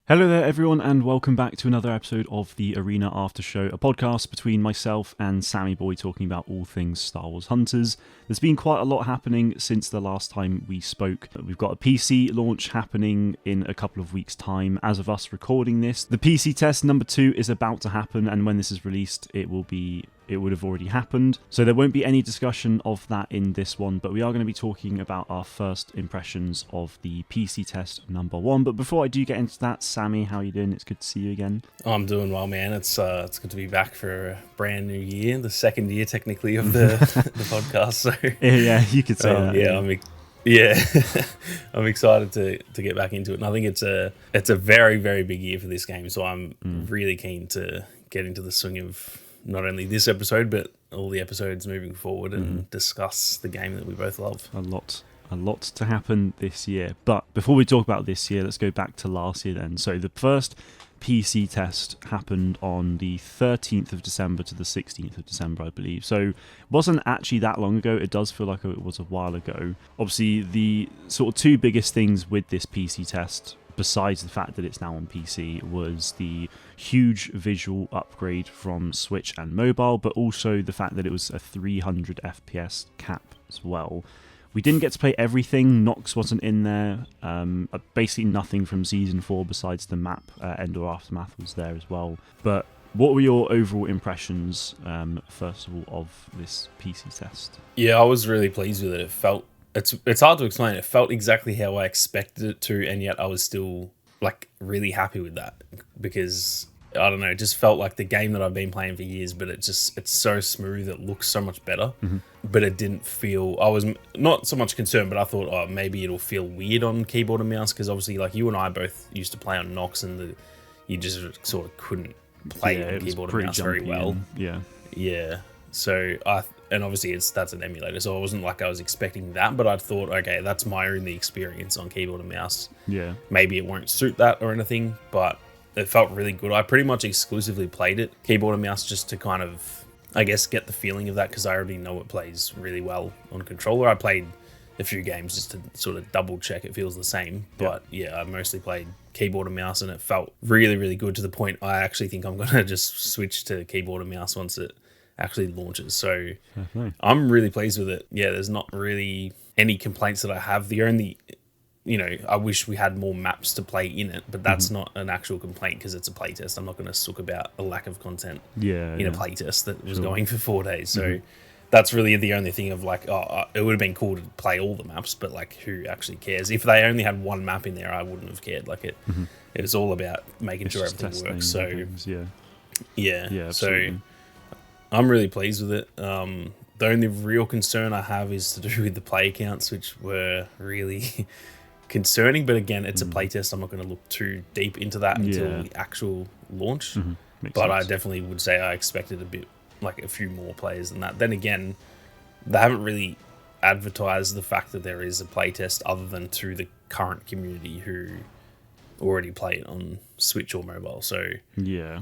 Hello there, everyone, and welcome back to another episode of the Arena Aftershow, a podcast between myself and Sammy Boy talking about all things Star Wars Hunters. There's been quite a lot happening since the last time we spoke. We've got a PC launch happening in a couple of weeks' time as of us recording this. The PC test number 2 is about to happen, and when this is released, it would have already happened. So there won't be any discussion of that in this one, but we are going to be talking about our first impressions of the PC test number 1. But before I do get into that, Sammy, how are you doing? It's good to see you again. Oh, I'm doing well, man. It's good to be back for a brand new year, the second year technically of the podcast. So yeah, you could say that. I'm excited to get back into it, and I think it's a very, very big year for this game. So I'm really keen to get into the swing of not only this episode but all the episodes moving forward and discuss the game that we both love. A lot to happen this year. But before we talk about this year, let's go back to last year then. So the first PC test happened on the 13th of December to the 16th of December, I believe. So it wasn't actually that long ago. It does feel like it was a while ago. Obviously, the sort of two biggest things with this PC test, besides the fact that it's now on PC, was the huge visual upgrade from Switch and mobile, but also the fact that it was a 300 FPS cap as well. We didn't get to play everything. Nox wasn't in there. Basically nothing from Season 4 besides the map. Endor Aftermath was there as well. But what were your overall impressions, first of all, of this PC test? Yeah, I was really pleased with it. It felt... It's hard to explain. It felt exactly how I expected it to, and yet I was still really happy with that because I don't know, it just felt like the game that I've been playing for years, but it's so smooth, it looks so much better. But it didn't feel... I was not so much concerned, but I thought, maybe it'll feel weird on keyboard and mouse, because obviously you and I both used to play on Nox, and you just sort of couldn't play on keyboard and mouse very well. Yeah. So and obviously that's an emulator, so it wasn't like I was expecting that, but I thought, okay, that's my only experience on keyboard and mouse. Yeah. Maybe it won't suit that or anything, but it felt really good. I pretty much exclusively played it keyboard and mouse just to kind of, I guess, get the feeling of that, because I already know it plays really well on controller. I played a few games just to sort of double check it feels the same, but yeah, I mostly played keyboard and mouse, and it felt really, really good, to the point I actually think I'm going to just switch to keyboard and mouse once it actually launches. So I'm really pleased with it. Yeah, there's not really any complaints that I have. The only, I wish we had more maps to play in it, but that's not an actual complaint because it's a playtest. I'm not going to suck about a lack of content in a playtest that was going for 4 days. So that's really the only thing of it would have been cool to play all the maps, but who actually cares? If they only had one map in there, I wouldn't have cared. It was all about making sure everything works. So games, yeah. So I'm really pleased with it. The only real concern I have is to do with the play counts, which were really concerning. But again, it's a playtest. I'm not going to look too deep into that until the actual launch. But sense. I definitely would say I expected a few more players than that. Then again, they haven't really advertised the fact that there is a playtest other than to the current community who already play it on Switch or mobile. So yeah,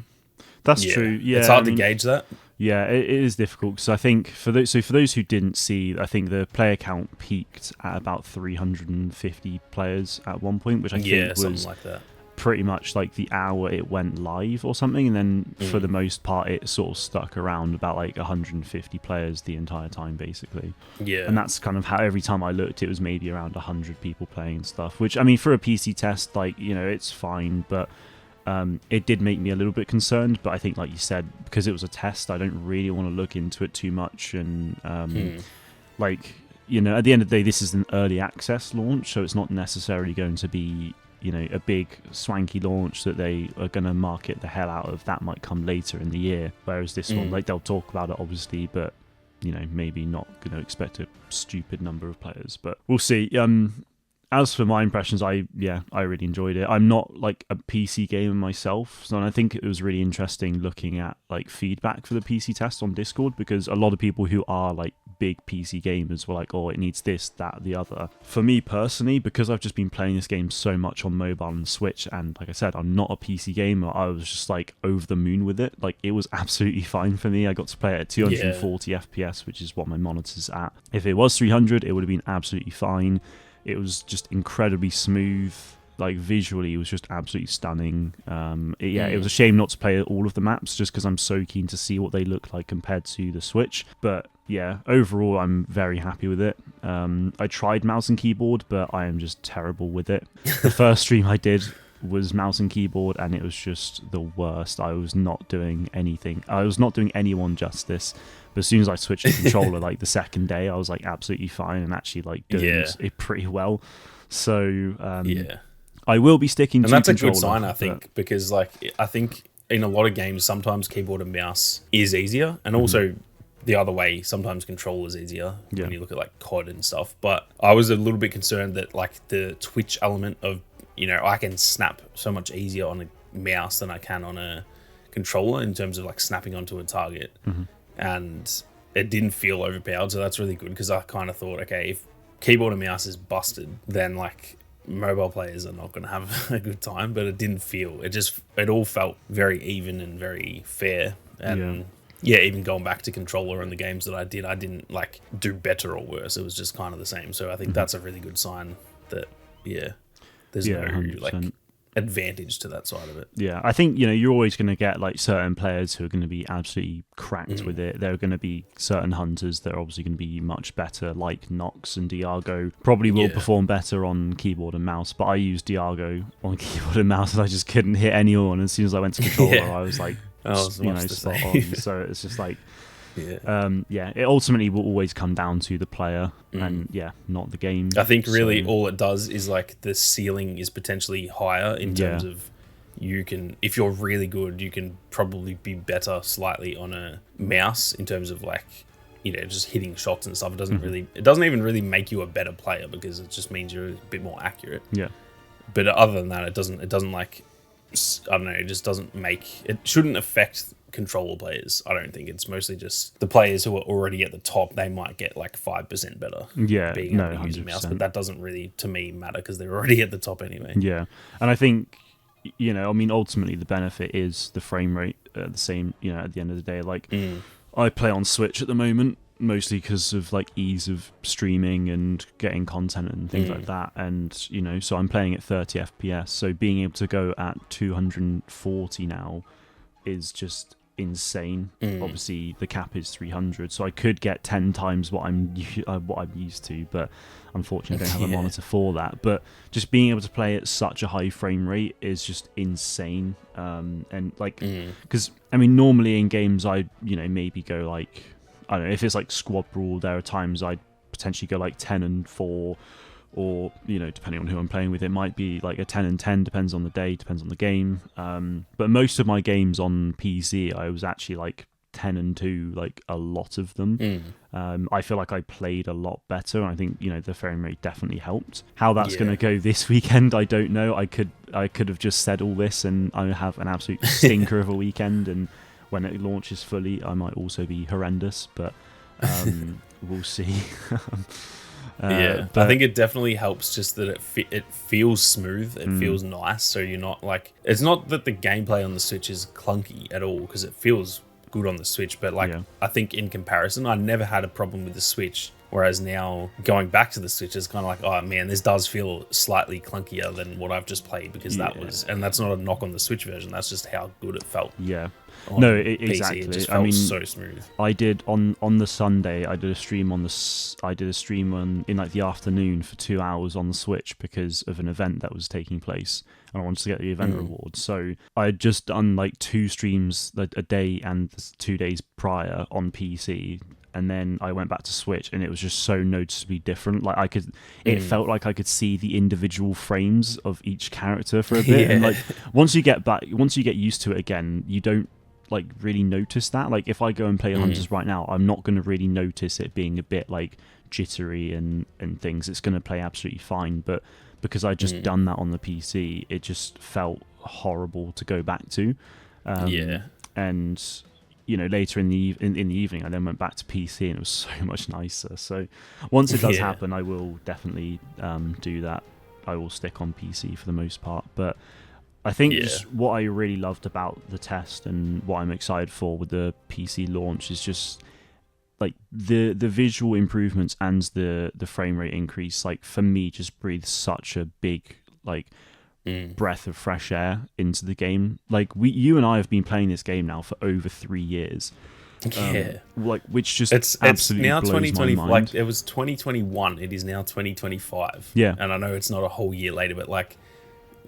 that's true. Yeah, it's hard to gauge that. Yeah, it is difficult, because I think for those who didn't see, I think the player count peaked at about 350 players at one point, which I think was something like that. Pretty much the hour it went live or something, and then for the most part it sort of stuck around about 150 players the entire time, basically. Yeah. And that's kind of how every time I looked, it was maybe around 100 people playing and stuff, which, I mean, for a PC test, it's fine, but it did make me a little bit concerned. But I think, like you said, because it was a test, I don't really want to look into it too much. And at the end of the day, this is an early access launch, so it's not necessarily going to be a big swanky launch that they are going to market the hell out of. That might come later in the year, whereas this one, they'll talk about it obviously, but maybe not going to expect a stupid number of players, but we'll see. As for my impressions, I really enjoyed it. I'm not a PC gamer myself, so I think it was really interesting looking at feedback for the PC test on Discord, because a lot of people who are big PC gamers were like, oh, it needs this, that, the other. For me personally, because I've just been playing this game so much on mobile and Switch, and like I said, I'm not a PC gamer, I was just over the moon with it. It was absolutely fine for me. I got to play it at 240 FPS, which is what my monitor's at. If it was 300, it would have been absolutely fine. It was just incredibly smooth. like visually it was just absolutely stunning. It was a shame not to play all of the maps just because I'm so keen to see what they look like compared to the Switch. But yeah, overall I'm very happy with it. I tried mouse and keyboard, but I am just terrible with it. The first stream I did was mouse and keyboard, and it was just the worst. I was not doing anything. I was not doing anyone justice. But as soon as I switched to controller, like the second day, I was like absolutely fine and actually like doing it pretty well. So I will be sticking to controller. And that's a good sign, I think, because like I think in a lot of games, sometimes keyboard and mouse is easier, and also the other way, sometimes controller is easier when you look at like COD and stuff. But I was a little bit concerned that like the twitch element of, I can snap so much easier on a mouse than I can on a controller in terms of like snapping onto a target. And it didn't feel overpowered, so that's really good, because I kind of thought, okay, if keyboard and mouse is busted, then like mobile players are not going to have a good time. But it didn't feel, it all felt very even and very fair. And even going back to controller and the games that I didn't like do better or worse. It was just kind of the same. So I think that's a really good sign that there's no 100%. Like advantage to that side of it. Yeah, I think you're always going to get like certain players who are going to be absolutely cracked with it. There are going to be certain hunters that are obviously going to be much better, like Nox and Diago probably will perform better on keyboard and mouse. But I used Diago on keyboard and mouse, and I just couldn't hit anyone. As soon as I went to controller, I was like, spot on. So it's just like. It ultimately will always come down to the player and not the game. I think really all it does is like the ceiling is potentially higher in terms of if you're really good, you can probably be better slightly on a mouse in terms of like, just hitting shots and stuff. It doesn't even really make you a better player, because it just means you're a bit more accurate. Yeah. But other than that, it doesn't like, I don't know, it just doesn't it shouldn't affect controller players. I don't think. It's mostly just the players who are already at the top, they might get like 5% better being able to use a mouse, but that doesn't really to me matter because they're already at the top anyway. And I think ultimately the benefit is the frame rate the same, at the end of the day. Like I play on Switch at the moment mostly because of like ease of streaming and getting content and things like that, and so I'm playing at 30 FPS, so being able to go at 240 now is just insane. Obviously the cap is 300, so I could get 10 times what I'm used to, but unfortunately I don't have a monitor for that. But just being able to play at such a high frame rate is just insane. And like because normally in games I maybe go like, I don't know, if it's like squad brawl, there are times I'd potentially go like 10 and 4, or depending on who I'm playing with, it might be like a 10 and 10, depends on the day, depends on the game. But most of my games on PC, I was actually like 10 and 2, like a lot of them. I feel like I played a lot better, and I think the frame rate definitely helped. How that's going to go this weekend, I don't know. I could have just said all this and I have an absolute stinker of a weekend, and when it launches fully I might also be horrendous, but we'll see. But I think it definitely helps just that it feels smooth, it feels nice, so you're not like, it's not that the gameplay on the Switch is clunky at all, because it feels good on the Switch, but like I think in comparison, I never had a problem with the Switch, whereas now going back to the Switch is kind of like, oh man, this does feel slightly clunkier than what I've just played, because and that's not a knock on the Switch version, that's just how good it felt. Exactly. It just felt so smooth. I did on the Sunday. I did a stream in like the afternoon for 2 hours on the Switch because of an event that was taking place, and I wanted to get the event reward. So I had just done like 2 streams a day and 2 days prior on PC, and then I went back to Switch, and it was just so noticeably different. Like it felt like I could see the individual frames of each character for a bit, and like once you get used to it again, you don't like really notice that. Like if I go and play Hunters right now, I'm not going to really notice it being a bit like jittery and things. It's going to play absolutely fine, but because I just done that on the PC, it just felt horrible to go back to. And later in the evening, I then went back to PC, and it was so much nicer. So once it does happen, I will definitely do that. I will stick on PC for the most part, but I think just what I really loved about the test and what I'm excited for with the PC launch is just like the visual improvements and the frame rate increase. Like for me, just breathes such a big like breath of fresh air into the game. Like you and I have been playing this game now for over 3 years. Yeah, Like which just it's absolutely now blows 2020. my mind. Like it was 2021. It is now 2025. Yeah. and I know it's not a whole year later, but like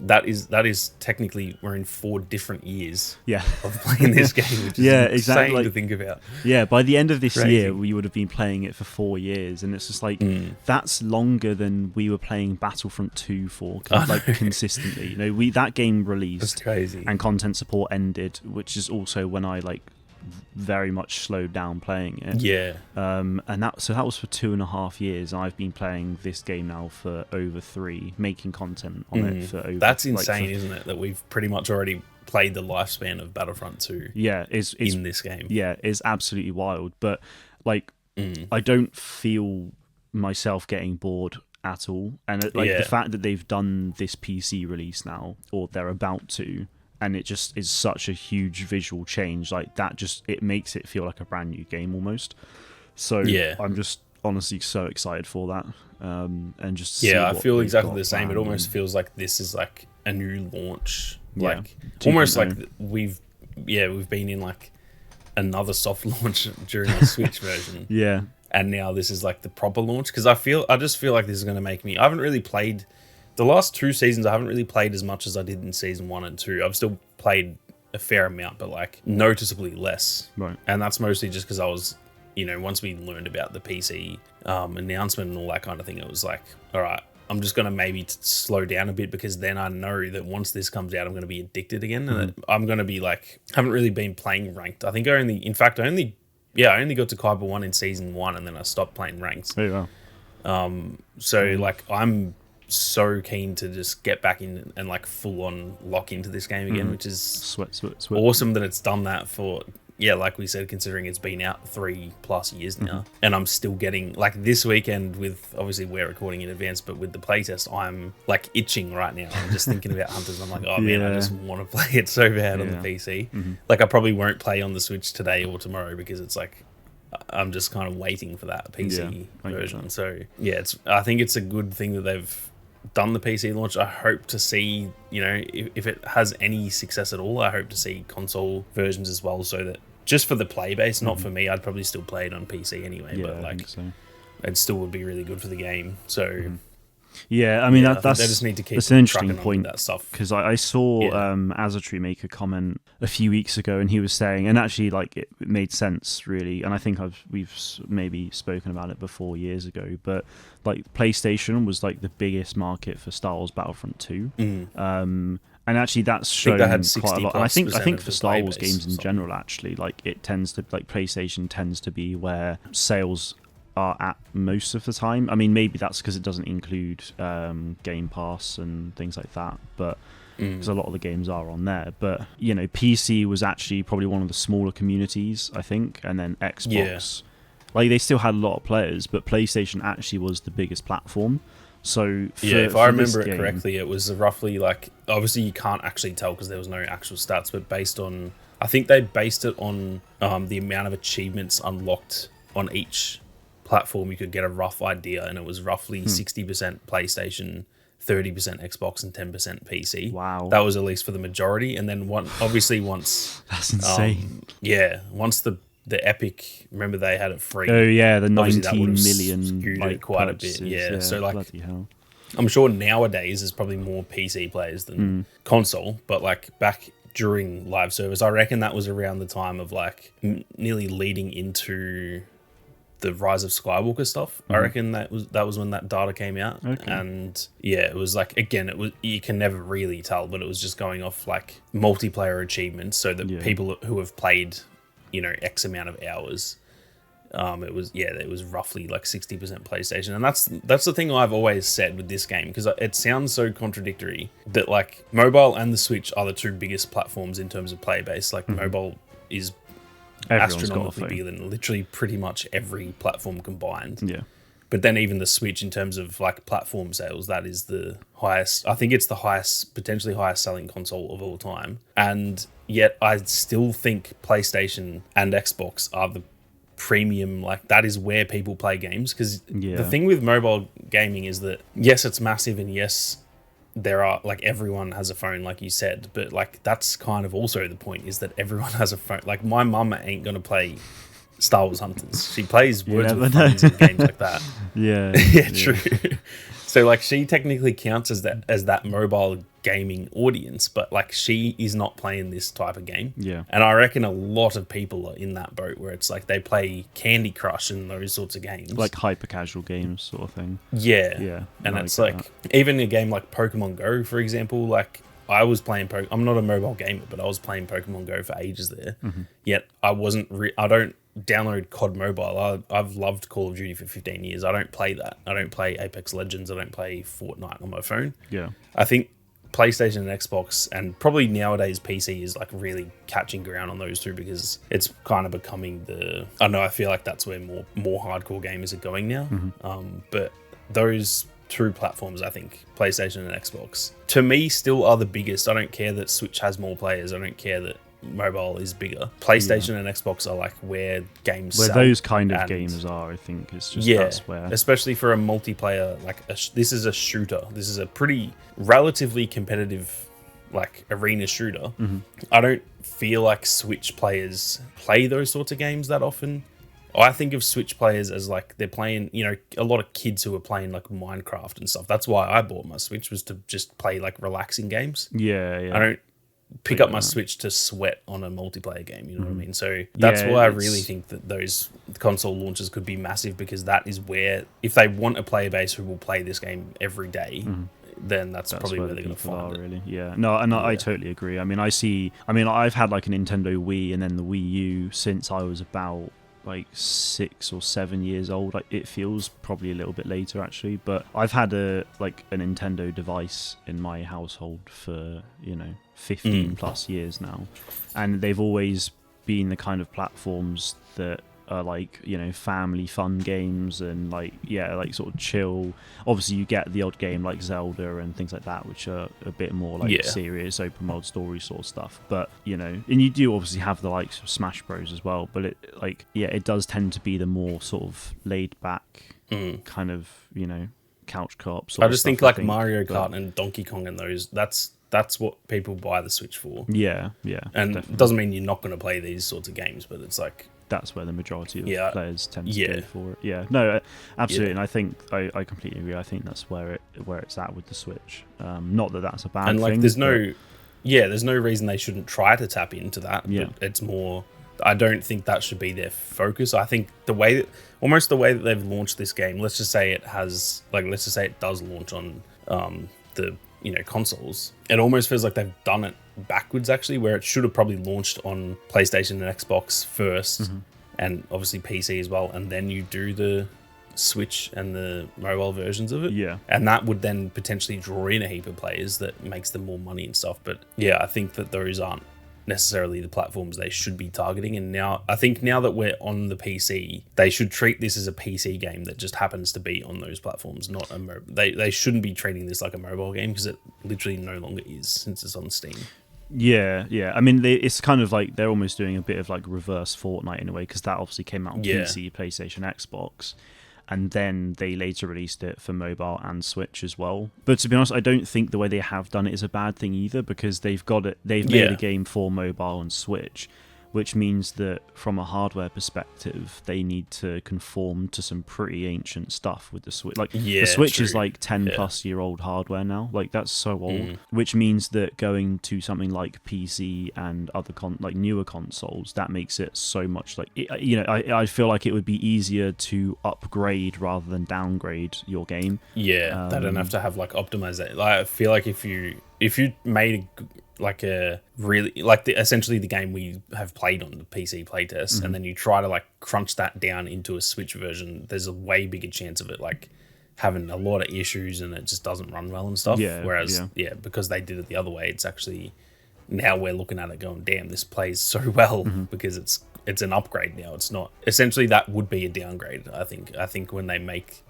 that is technically we're in 4 different years. Yeah. Of playing this game, which is Yeah, insane exactly. to think about. Yeah, by the end of this Crazy. year, we would have been playing it for 4 years, and it's just like that's longer than we were playing Battlefront 2 for, like consistently. You know, that game That's released crazy. and content support ended, which is also when I like very much slowed down playing it. Yeah. And that was for 2.5 years. I've been playing this game now for over 3, making content on it for over. That's insane, isn't it? That we've pretty much already played the lifespan of Battlefront 2. Yeah, it's in this game. Yeah, it's absolutely wild. But like, I don't feel myself getting bored at all. And the fact that they've done this PC release now, or they're about to, and it just is such a huge visual change, like that it makes it feel like a brand new game almost. So I'm just honestly so excited for that. And just I feel exactly the same. It almost feels like this is like a new launch. Like almost like we've been in like another soft launch during the Switch version. Yeah. And now this is like the proper launch, because I just feel like this is going to make me. I haven't really played the last 2 seasons. I haven't really played as much as I did in season 1 and 2. I've still played a fair amount, but like noticeably less. Right. And that's mostly just because I was, once we learned about the PC announcement and all that kind of thing, it was like, all right, I'm just going to maybe slow down a bit, because then I know that once this comes out, I'm going to be addicted again. And I'm going to be like, haven't really been playing ranked. I think I only got to Kuiper 1 in season 1, and then I stopped playing ranked. There you go. So like I'm so keen to just get back in and like full on lock into this game again, which is Sweat. awesome that it's done that for, like we said, considering it's been out 3+ years now, and I'm still getting like this weekend with, obviously we're recording in advance, but with the playtest, I'm like itching right now. I'm just thinking about Hunters. I'm like, oh man, I just want to play it so bad on the PC. Like I probably won't play on the Switch today or tomorrow, because it's like I'm just kind of waiting for that PC version. So I think it's a good thing that they've done the PC launch. I hope to see, if it has any success at all, I hope to see console versions as well, so that just for the play base, not for me, I'd probably still play it on PC anyway, but like it still would be really good for the game. So yeah, I mean I think they just need to keep that's an interesting trucking on point, with that stuff. because I saw Azatri make a comment a few weeks ago, and he was saying, and actually like it made sense really, and I think we've maybe spoken about it before years ago, but like PlayStation was like the biggest market for Star Wars Battlefront 2. And actually that's shown quite a lot. And I think for Star Wars games in general, actually, like it tends to, like PlayStation tends to be where sales are at most of the time. I mean, maybe that's because it doesn't include Game Pass and things like that, but because a lot of the games are on there. But PC was actually probably one of the smaller communities, I think, and then Xbox, like they still had a lot of players, but PlayStation actually was the biggest platform. So if I remember it correctly, it was roughly like, obviously you can't actually tell because there was no actual stats, but I think they based it on the amount of achievements unlocked on each platform. You could get a rough idea, and it was roughly 60% PlayStation, 30% Xbox, and 10% PC. Wow, that was at least for the majority. And then once that's insane. Once the Epic, remember they had it free. Oh yeah, the 19 million like quite purchases. a bit. Yeah, so like bloody hell. I'm sure nowadays there's probably more PC players than console, but like back during live service, I reckon that was around the time of like nearly leading into the Rise of Skywalker stuff. I reckon that was when that data came out. And it was like, again, you can never really tell, but it was just going off like multiplayer achievements, so that people who have played X amount of hours, it was roughly like 60% PlayStation. And that's the thing I've always said with this game, because it sounds so contradictory that like mobile and the Switch are the 2 biggest platforms in terms of play base. Like mobile is astronomically bigger than literally pretty much every platform combined. But then even the Switch, in terms of like platform sales, that is the highest. I think it's the potentially highest selling console of all time. And yet I still think PlayStation and Xbox are the premium, like that is where people play games. Because the thing with mobile gaming is that, yes, it's massive, and yes, there are like everyone has a phone, like you said, but like that's kind of also the point, is that everyone has a phone. Like my mum ain't gonna play Star Wars Hunters. She plays Words with Friends and games like that. Yeah, yeah, true. So like she technically counts as that mobile gaming audience, but like she is not playing this type of game. Yeah. And I reckon a lot of people are in that boat where it's like they play Candy Crush and those sorts of games. Like hyper casual games sort of thing. Yeah. Yeah. And it's like even a game like Pokemon Go, for example, like I was playing I'm not a mobile gamer, but I was playing Pokemon Go for ages there. Mm-hmm. Yet I don't download COD Mobile. I've loved Call of Duty for 15 years. I don't play that. I don't play Apex Legends. I don't play Fortnite on my phone. Yeah. I think PlayStation and Xbox, and probably nowadays PC, is like really catching ground on those two, because it's kind of becoming I don't know, I feel like that's where more hardcore gamers are going now. Mm-hmm. But those two platforms, I think PlayStation and Xbox, to me still are the biggest. I don't care that Switch has more players. I don't care that mobile is bigger. PlayStation and Xbox are like where games where sell, those kind of games are. I think it's just that's where, especially for a multiplayer, like this is a shooter. This is a pretty relatively competitive like arena shooter. Mm-hmm. I don't feel like Switch players play those sorts of games that often. I think of Switch players as like they're playing, you know, a lot of kids who are playing like Minecraft and stuff. That's why I bought my Switch, was to just play like relaxing games. Yeah. I don't pick up my Switch to sweat on a multiplayer game, you know what I mean? So that's why I really think that those console launches could be massive, because that is where, if they want a player base who will play this game every day, then that's probably where they're going to find it. Really. Yeah. No, and I totally agree. I mean, I've had like a Nintendo Wii and then the Wii U since I was about like 6 or 7 years old. Like, it feels probably a little bit later actually, but I've had a Nintendo device in my household for 15 plus years now, and they've always been the kind of platforms that are like, family fun games and like sort of chill. Obviously you get the odd game like Zelda and things like that, which are a bit more like serious open world story sort of stuff, but and you do obviously have the likes of Smash Bros as well, but it does tend to be the more sort of laid back kind of couch co-op sort I of just stuff, think like Mario Kart and Donkey Kong and those, that's what people buy the Switch for. Yeah, and definitely. it doesn't mean you're not going to play these sorts of games, but it's like that's where the majority of players tend to go for it. Yeah, no, absolutely. And I think I completely agree. I think that's where it's at with the Switch. Not that that's a bad thing. And like, there's no reason they shouldn't try to tap into that. Yeah, but it's more. I don't think that should be their focus. I think the way that they've launched this game. Let's just say it does launch on the consoles. It almost feels like they've done it backwards actually, where it should have probably launched on PlayStation and Xbox first, and obviously PC as well, and then you do the Switch and the mobile versions of it. Yeah, and that would then potentially draw in a heap of players that makes them more money and stuff. But yeah, I think that those aren't necessarily the platforms they should be targeting. And now I think now that we're on the PC, they should treat this as a PC game that just happens to be on those platforms, not they shouldn't be treating this like a mobile game, because it literally no longer is, since it's on Steam. Yeah. I mean, it's kind of like they're almost doing a bit of like reverse Fortnite in a way, because that obviously came out on PC, PlayStation, Xbox, and then they later released it for mobile and Switch as well. But to be honest, I don't think the way they have done it is a bad thing either, because they've made a game for mobile and Switch, which means that from a hardware perspective, they need to conform to some pretty ancient stuff with the Switch. Like, the Switch is like 10 plus year old hardware now. Like, that's so old, which means that going to something like PC and other newer consoles, that makes it so much like, I feel like it would be easier to upgrade rather than downgrade your game. Yeah, they don't have to have like optimization. Like, I feel like if you made essentially the game we have played on the PC playtest, and then you try to like crunch that down into a Switch version, there's a way bigger chance of it like having a lot of issues and it just doesn't run well and stuff. Whereas because they did it the other way, it's actually, now we're looking at it going, damn, this plays so well, because it's an upgrade now. It's not, essentially that would be a downgrade. I think when they make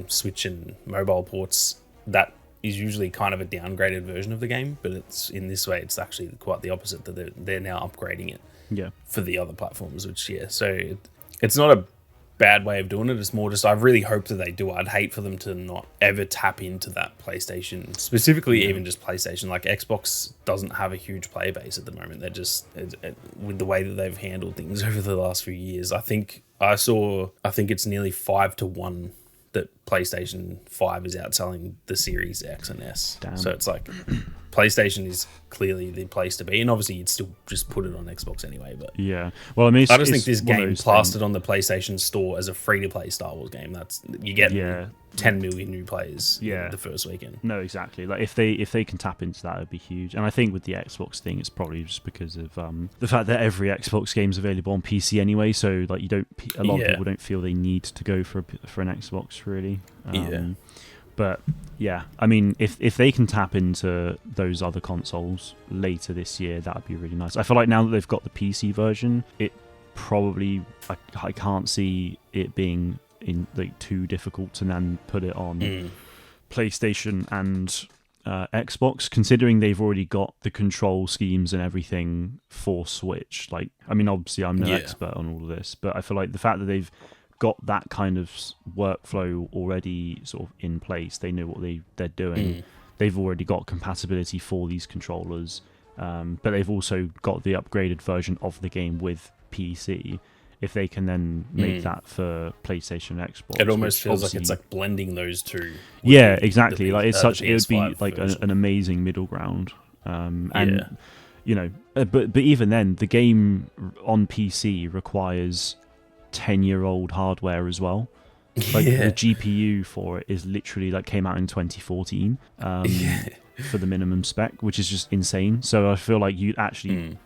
Switch and mobile ports, that is usually kind of a downgraded version of the game, but it's in this way, it's actually quite the opposite, that they're now upgrading it for the other platforms, which so it's not a bad way of doing it. It's more just I really hope that they do. I'd hate for them to not ever tap into that PlayStation, specifically even just PlayStation. Like Xbox doesn't have a huge player base at the moment. They're just with the way that they've handled things over the last few years. I think it's nearly 5-1 that PlayStation 5 is outselling the Series X and S. Damn. So it's like PlayStation is clearly the place to be, and obviously you'd still just put it on Xbox anyway. But yeah, well, I mean, I just think this game plastered on the PlayStation Store as a free-to-play Star Wars game. That's you get 10 million new players in the first weekend. No, exactly. Like if they can tap into that, it'd be huge. And I think with the Xbox thing, it's probably just because of the fact that every Xbox game is available on PC anyway. So like a lot of people don't feel they need to go for an Xbox really. But yeah, I mean, if they can tap into those other consoles later this year, that would be really nice. I feel like now that they've got the PC version, it probably I can't see it being too difficult to then put it on PlayStation and Xbox, considering they've already got the control schemes and everything for Switch. Like, I mean, obviously I'm no expert on all of this, but I feel like the fact that they've got that kind of workflow already sort of in place, they know what they're doing. They've already got compatibility for these controllers, but they've also got the upgraded version of the game with PC. If they can then make that for PlayStation and Xbox, it almost feels like it's like blending those two. Yeah, exactly. Like it would be like an amazing middle ground. And you know, but even then, the game on PC requires 10-year-old hardware as well. Like the GPU for it is literally like came out in 2014 for the minimum spec, which is just insane. So I feel like you'd actually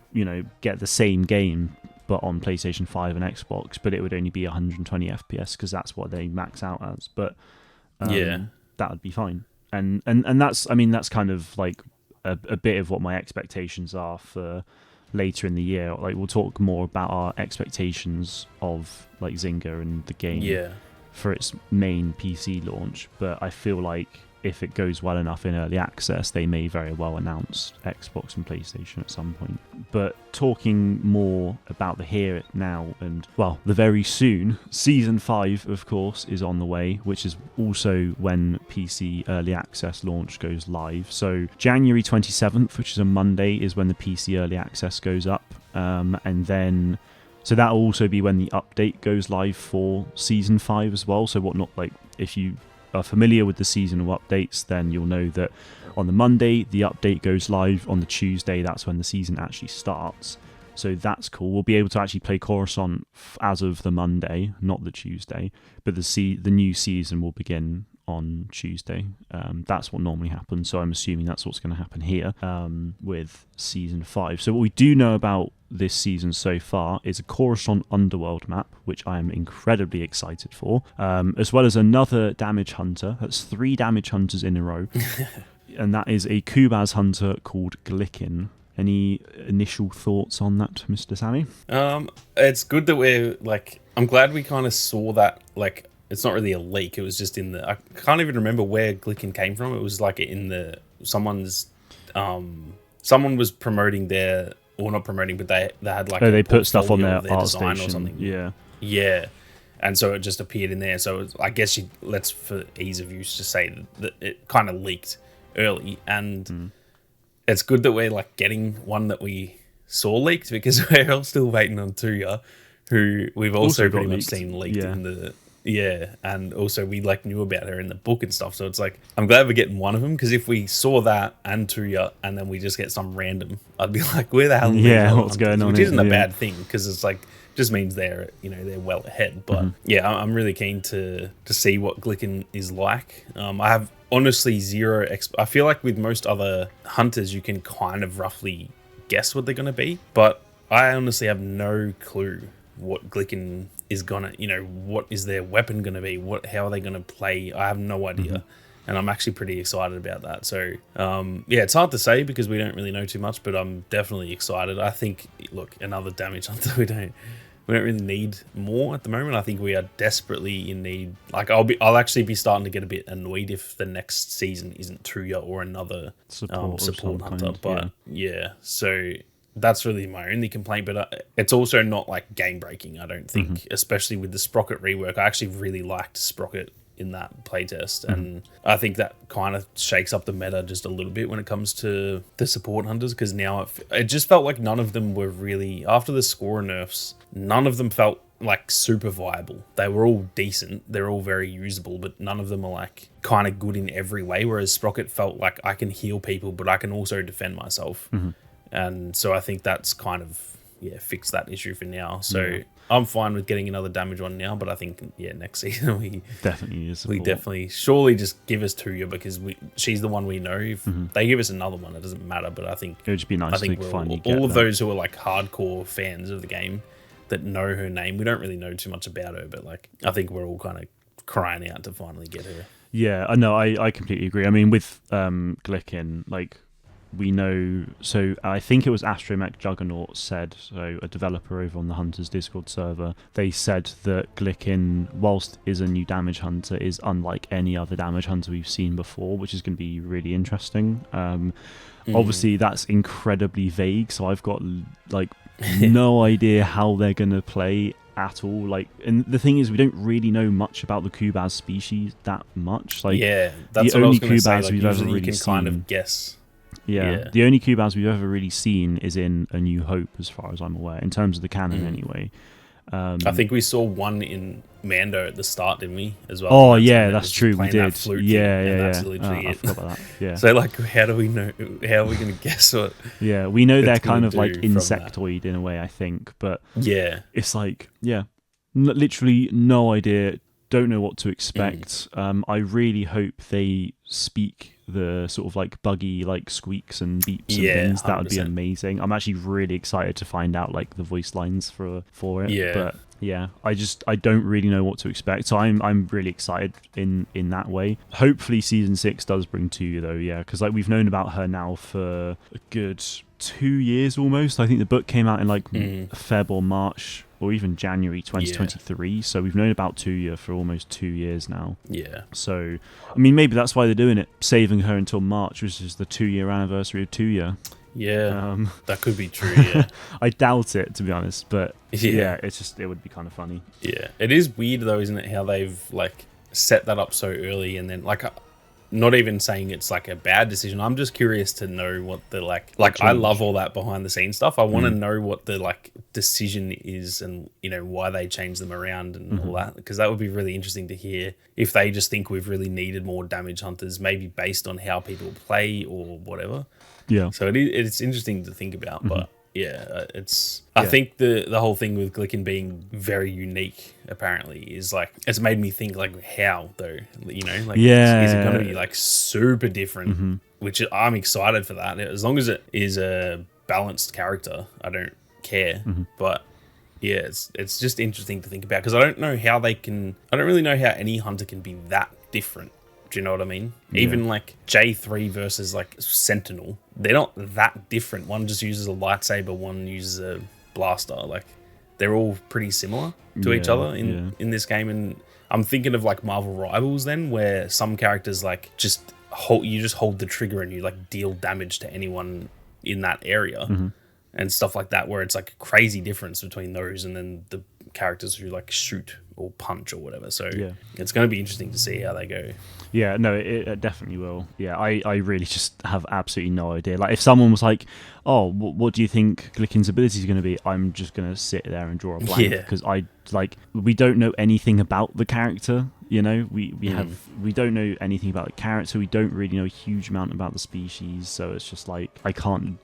get the same game but on PlayStation 5 and Xbox, but it would only be 120 FPS because that's what they max out as. But that would be fine. And that's, I mean, that's kind of like a bit of what my expectations are for later in the year. Like we'll talk more about our expectations of like Zynga and the game for its main PC launch, but I feel like if it goes well enough in early access, they may very well announce Xbox and PlayStation at some point. But talking more about the here, now, and, well, the very soon, Season 5, of course, is on the way, which is also when PC early access launch goes live. So January 27th, which is a Monday, is when the PC early access goes up. And then... So that'll also be when the update goes live for Season 5 as well. So if you are familiar with the seasonal updates, then you'll know that on the Monday the update goes live. On the Tuesday, that's when the season actually starts. So that's cool. We'll be able to actually play Coruscant as of the Monday, not the Tuesday, but the new season will begin on Tuesday. That's what normally happens, so I'm assuming that's what's going to happen here with Season 5. So what we do know about this season so far is a Coruscant Underworld map, which I am incredibly excited for, as well as another Damage Hunter. That's 3 Damage Hunters in a row. And that is a Kubaz Hunter called Glicken. Any initial thoughts on that, Mr. Sammy? It's good that we're, like... I'm glad we kind of saw that, like... It's not really a leak. It was just in the... I can't even remember where Glicken came from. It was like in the... Someone was promoting their... Or not promoting, but they had like... they put stuff on their art design station. Or something. Yeah. Yeah. And so it just appeared in there. So I guess let's, for ease of use, just say that it kind of leaked early. And it's good that we're like getting one that we saw leaked, because we're all still waiting on Tuya, who we've also pretty much seen leaked in the... Yeah, and also we like knew about her in the book and stuff, so it's like I'm glad we're getting one of them, because if we saw that and Tuya and then we just get some random, I'd be like, where the hell? What's going on? Which isn't a bad thing, because it's like just means they're well ahead. But yeah, I'm really keen to see what Glicken is like. I have honestly zero. I feel like with most other hunters, you can kind of roughly guess what they're going to be, but I honestly have no clue what Glicken is gonna, what is their weapon gonna be? How are they gonna play? I have no idea, and I'm actually pretty excited about that. So, it's hard to say because we don't really know too much, but I'm definitely excited. I think, look, another Damage Hunter. We don't really need more at the moment. I think we are desperately in need. Like, I'll actually be starting to get a bit annoyed if the next season isn't Tuya or another support hunter. But so that's really my only complaint. But it's also not like game breaking, I don't think, especially with the Sprocket rework. I actually really liked Sprocket in that playtest, and I think that kind of shakes up the meta just a little bit when it comes to the support hunters, because now it just felt like none of them were really, after the score nerfs, none of them felt like super viable. They were all decent, they're all very usable, but none of them are like kind of good in every way, whereas Sprocket felt like I can heal people but I can also defend myself. And so I think that's kind of fixed that issue for now. So I'm fine with getting another damage one now, but I think next season we definitely surely just give us Tuya, because she's the one we know. If they give us another one, it doesn't matter. But I think it would just be nice to finally get all of those who are like hardcore fans of the game that know her name. We don't really know too much about her, but like I think we're all kind of crying out to finally get her. Yeah, I know. I completely agree. I mean, with Glickin, like, we know, so I think it was Astromech Juggernaut said, so a developer over on the Hunters Discord server, they said that Glickin, whilst is a new damage hunter, is unlike any other damage hunter we've seen before, which is going to be really interesting. Obviously, that's incredibly vague, so I've got like no idea how they're going to play at all. Like, and the thing is, we don't really know much about the Kubaz species that much. Like, that's the what only I was going to say. Kubaz Like, we've ever usually really you can seen, kind of guess. Yeah, the only Kubaz we've ever really seen is in A New Hope, as far as I'm aware, in terms of the canon anyway. I think we saw one in Mando at the start, didn't we? As well. Oh yeah, that's true. We did. That's literally I forgot about that. Yeah. So like, how do we know? How are we going to guess what? Yeah, we know they're kind of like insectoid in a way, I think, but it's like literally no idea. Don't know what to expect. I really hope they speak the sort of like buggy like squeaks and beeps and things. That 100%. Would be amazing. I'm actually really excited to find out like the voice lines for it. But I don't really know what to expect, so I'm really excited in that way. Hopefully season 6 does bring Tuya though, because like we've known about her now for a good 2 years almost. I think the book came out in like Feb or March or even January 2023, so we've known about Tuya for almost 2 years now. So I mean, maybe that's why they're doing it, saving her until March, which is the 2-year anniversary of Tuya. That could be true. I doubt it, to be honest, but it's just, it would be kind of funny. It is weird though, isn't it, how they've like set that up so early, and then like not even saying it's like a bad decision. I'm just curious to know what the like I love all that behind the scenes stuff. I want to know what the like decision is, and you know why they change them around and all that, because that would be really interesting to hear if they just think we've really needed more damage hunters, maybe based on how people play or whatever. So it's interesting to think about, but I think the whole thing with Glickin being very unique apparently is like, it's made me think like, how though, you know, like is it going to be like super different? Which I'm excited for that. As long as it is a balanced character, I don't care. But it's just interesting to think about, because I don't really know how any hunter can be that different. Do you know what I mean? Even like J3 versus like Sentinel, they're not that different. One just uses a lightsaber, one uses a blaster. Like, they're all pretty similar to each other in this game. And I'm thinking of like Marvel Rivals then, where some characters like you just hold the trigger and you like deal damage to anyone in that area and stuff like that, where it's like a crazy difference between those and then the characters who like shoot or punch or whatever. So it's going to be interesting to see how they go. Yeah, no, it definitely will. Yeah, I really just have absolutely no idea. Like, if someone was like, oh, what do you think Glickin's ability is going to be? I'm just going to sit there and draw a blank, because we don't know anything about the character. You know, we don't know anything about the character. We don't really know a huge amount about the species. So it's just like,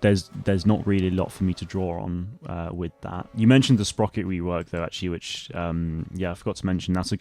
there's not really a lot for me to draw on with that. You mentioned the Sprocket rework though, actually, which I forgot to mention. That's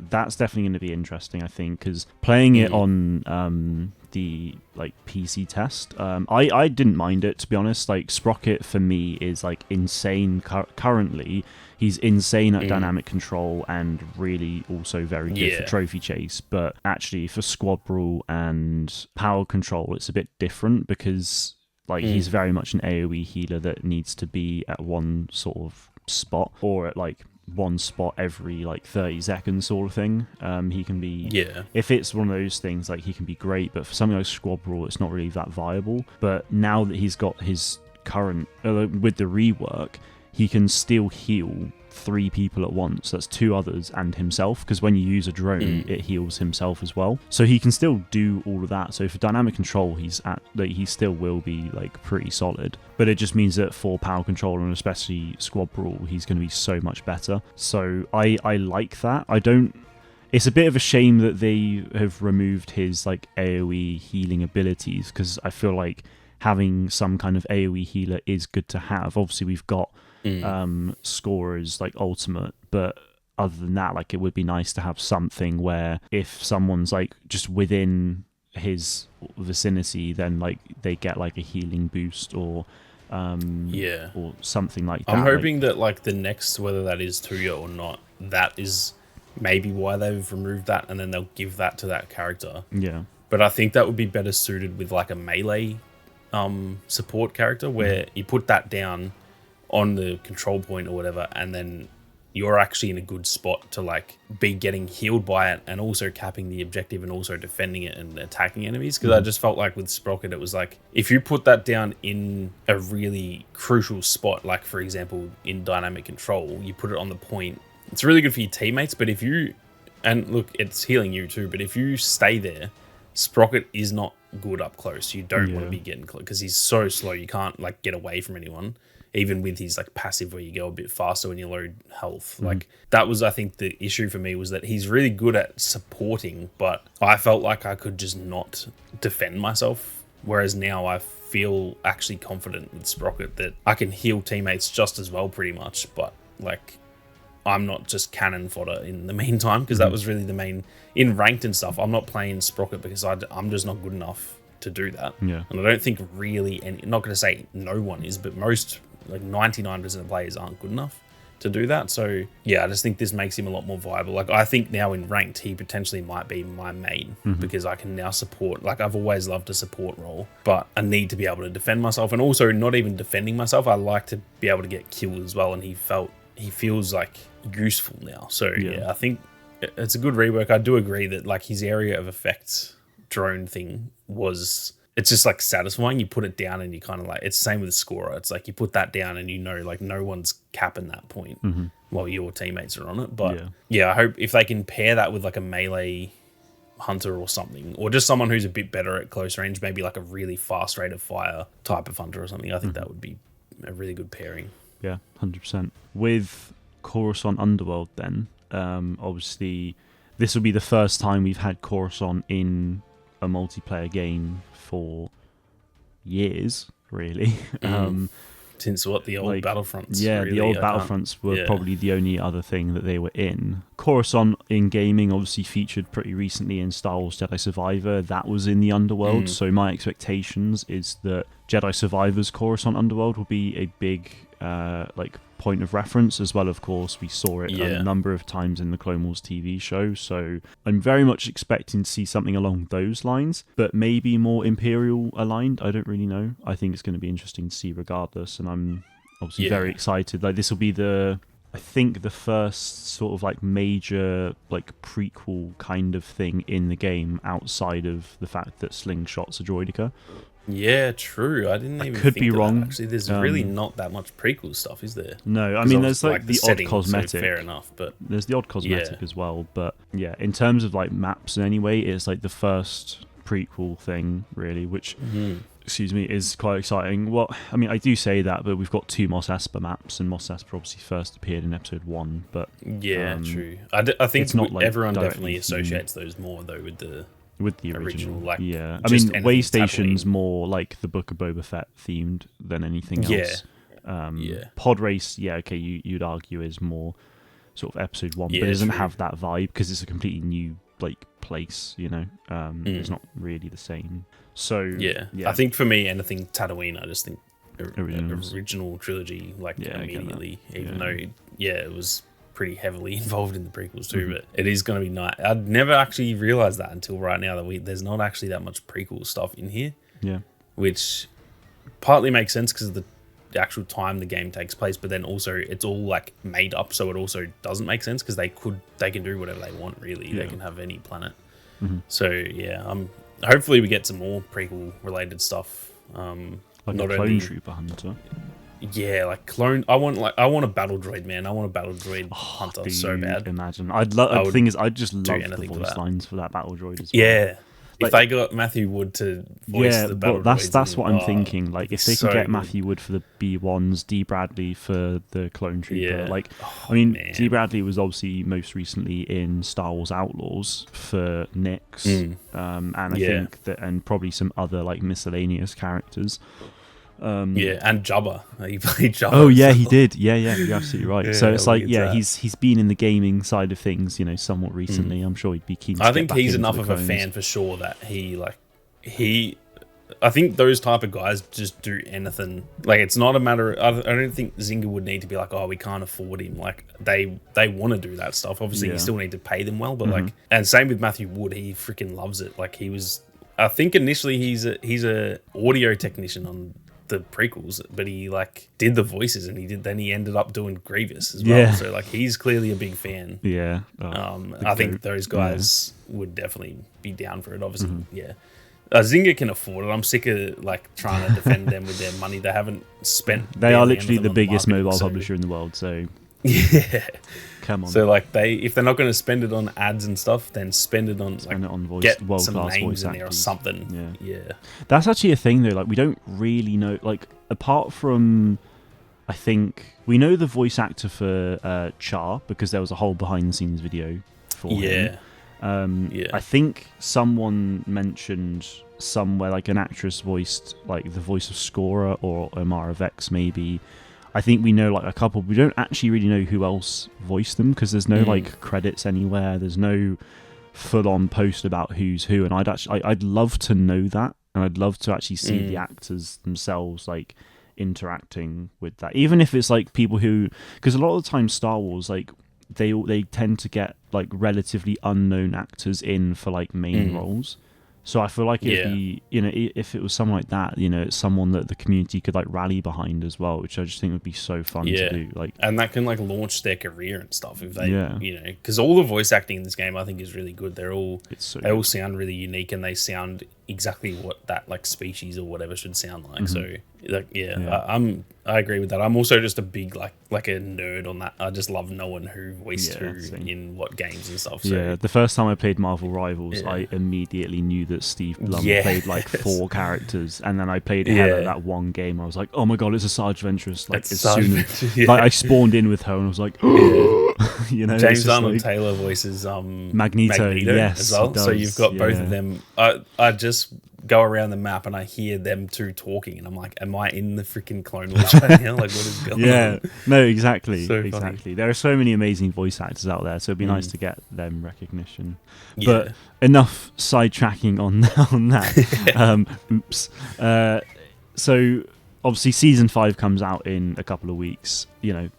that's definitely going to be interesting, I think, because playing it on the like PC test, I didn't mind it, to be honest. Like, Sprocket for me is like insane currently. He's insane at dynamic control and really also very good for trophy chase, but actually for squad brawl and power control it's a bit different, because like he's very much an AoE healer that needs to be at one sort of spot, or at like one spot every like 30 seconds sort of thing. He can be, if it's one of those things, like he can be great, but for something like squad brawl it's not really that viable. But now that he's got his current with the rework, he can still heal 3 people at once. That's 2 others and himself, because when you use a drone, it heals himself as well. So he can still do all of that. So for dynamic control, he still will be like pretty solid. But it just means that for power control and especially squad brawl, he's going to be so much better. So I like that. It's a bit of a shame that they have removed his like AoE healing abilities, because I feel like having some kind of AoE healer is good to have. Obviously, we've got scorers like ultimate, but other than that, like, it would be nice to have something where if someone's like just within his vicinity, then like they get like a healing boost or something like that. I'm hoping that like the next, whether that is Tuya or not, that is maybe why they've removed that, and then they'll give that to that character. Yeah, but I think that would be better suited with like a melee support character, where you put that down on the control point or whatever, and then you're actually in a good spot to like be getting healed by it and also capping the objective and also defending it and attacking enemies. Because I just felt like with Sprocket, it was like, if you put that down in a really crucial spot, like for example in dynamic control, you put it on the point, it's really good for your teammates. But if you, and look, it's healing you too, but if you stay there, Sprocket is not good up close. You don't want to be getting close because he's so slow. You can't like get away from anyone, even with his like passive where you go a bit faster when you load health. Like that was, I think, the issue for me was that he's really good at supporting, but I felt like I could just not defend myself. Whereas now I feel actually confident with Sprocket that I can heal teammates just as well pretty much, but like I'm not just cannon fodder in the meantime, because that was really the main, in ranked and stuff, I'm not playing Sprocket because I'm just not good enough to do that. Yeah. And I don't think really, and not going to say no one is, but most, like 99% of players aren't good enough to do that. So yeah, I just think this makes him a lot more viable. Like I think now in ranked, he potentially might be my main, because I can now support, like I've always loved a support role, but I need to be able to defend myself, and also not even defending myself, I like to be able to get killed as well. And he feels like useful now. So yeah, I think it's a good rework. I do agree that like his area of effect drone thing was, it's just like satisfying. You put it down and you kind of like, it's the same with the scorer. It's like you put that down and you know like no one's capping that point while your teammates are on it. But yeah, I hope if they can pair that with like a melee hunter or something, or just someone who's a bit better at close range, maybe like a really fast rate of fire type of hunter or something, I think that would be a really good pairing. Yeah, 100%. With Coruscant Underworld then, obviously this will be the first time we've had Coruscant in a multiplayer game for years, really. Since what, the old like, Battlefronts? Yeah, really, the old Battlefronts were probably the only other thing that they were in. Coruscant in gaming obviously featured pretty recently in Star Wars Jedi Survivor. That was in the Underworld, so my expectations is that Jedi Survivor's Coruscant Underworld will be a big like point of reference as well. Of course, we saw it a number of times in the Clone Wars TV show, so I'm very much expecting to see something along those lines, but maybe more Imperial aligned. I don't really know. I think it's going to be interesting to see regardless, and I'm obviously very excited. Like this will be I think the first sort of like major like prequel kind of thing in the game outside of the fact that Slingshot's a droidica. Yeah, true. I didn't even could think be of wrong. That, actually, there's really not that much prequel stuff, is there? No, I mean there's like the odd setting, cosmetic. So fair enough, but there's the odd cosmetic as well. But yeah, in terms of like maps and anyway, it's like the first prequel thing really, which excuse me, is quite exciting. Well, I mean I do say that, but we've got 2 Mos Espa maps, and Mos Espa obviously first appeared in episode 1. But yeah, true. I think it's not like everyone definitely associates those more though with the original. like, yeah, I mean Waystation's more like the Book of Boba Fett themed than anything else. Pod Race, okay, you'd argue is more sort of episode 1, but it doesn't have that vibe because it's a completely new like place, you know. It's not really the same. So I think for me, anything Tatooine, I just think original trilogy like immediately, even though it was pretty heavily involved in the prequels too, but it is going to be nice. I'd never actually realized that until right now that there's not actually that much prequel stuff in here, which partly makes sense because of the actual time the game takes place, but then also it's all like made up, so it also doesn't make sense because they can do whatever they want really. They can have any planet. So hopefully we get some more prequel related stuff. Like not a clone only trooper hunter. yeah, like clone. I want a battle droid, man. I want a battle droid hunter Dude, so bad. Imagine. The thing is, I just love the anything for voice that. lines for that battle droid as well. Yeah. Like, if they got Matthew Wood to voice the battle droids, that's what I'm thinking. Like, if they can so get good. Matthew Wood for the B1s, D Bradley for the clone trooper. Yeah. Like, Oh, I mean, man. D Bradley was obviously most recently in Star Wars Outlaws for Nix, and I think that, and probably some other like miscellaneous characters. Yeah, and Jabba. He played Jabba. Oh yeah, he did. Yeah, you're absolutely right. Yeah, so it's like, that. he's been in the gaming side of things, somewhat recently. I'm sure he'd be keen to I get think back he's into enough the of a clones. fan for sure that I think those type of guys just do anything. Like, it's not a matter I don't think Zynga would need to be like, oh, we can't afford him. Like, they want to do that stuff. Obviously, you still need to pay them well, but like, and same with Matthew Wood, he freaking loves it. Like, I think initially he's a audio technician on the prequels, but he like did the voices, and then he ended up doing Grievous as well. Yeah. So like, he's clearly a big fan. Yeah. I think those guys would definitely be down for it. Obviously, Zynga can afford it. I'm sick of like trying to defend them with their money. They haven't spent. They are literally the on biggest marketing, mobile so- publisher in the world. So Yeah. come on. So like, if they're not going to spend it on ads and stuff, then spend it on Get some world-class names voice in there or actors. something. Yeah. That's actually a thing though. Like, we don't really know. Like, apart from, I think we know the voice actor for Char, because there was a whole behind-the-scenes video for him. I think someone mentioned somewhere like an actress voiced like the voice of Scora or Omara Vex maybe. I think we know like a couple. We don't actually really know who else voiced them, because there's no like credits anywhere. There's no full-on post about who's who, and I'd love to know that, and I'd love to actually see the actors themselves like interacting with that, even if it's like people who, because a lot of the time Star Wars, like they tend to get like relatively unknown actors in for like main roles. So I feel like it'd be, if it was someone like that, it's someone that the community could like rally behind as well, which I just think would be so fun to do. Like, and that can like launch their career and stuff if they, because all the voice acting in this game I think is really good. They all sound really unique, and they sound exactly what that like species or whatever should sound like. So like, I agree with that. I'm also just a big like a nerd on that. I just love knowing who voiced who in what games and stuff. So the first time I played Marvel Rivals, I immediately knew that Steve Blum played like 4 characters, and then I played Hela that one game. I was like, oh my god, it's a Sarge Ventress. Like, as soon as like, I spawned in with her, and I was like, James Arnold Taylor voices Magneto, yes, as well. So you've got both of them. I just go around the map and I hear them two talking, and I'm like, am I in the freaking Clone Wars right now? Like, what is going on? No, exactly. So exactly. funny. There are so many amazing voice actors out there, so it'd be nice to get them recognition. Yeah. But enough sidetracking on that. Oops. So obviously season 5 comes out in a couple of weeks.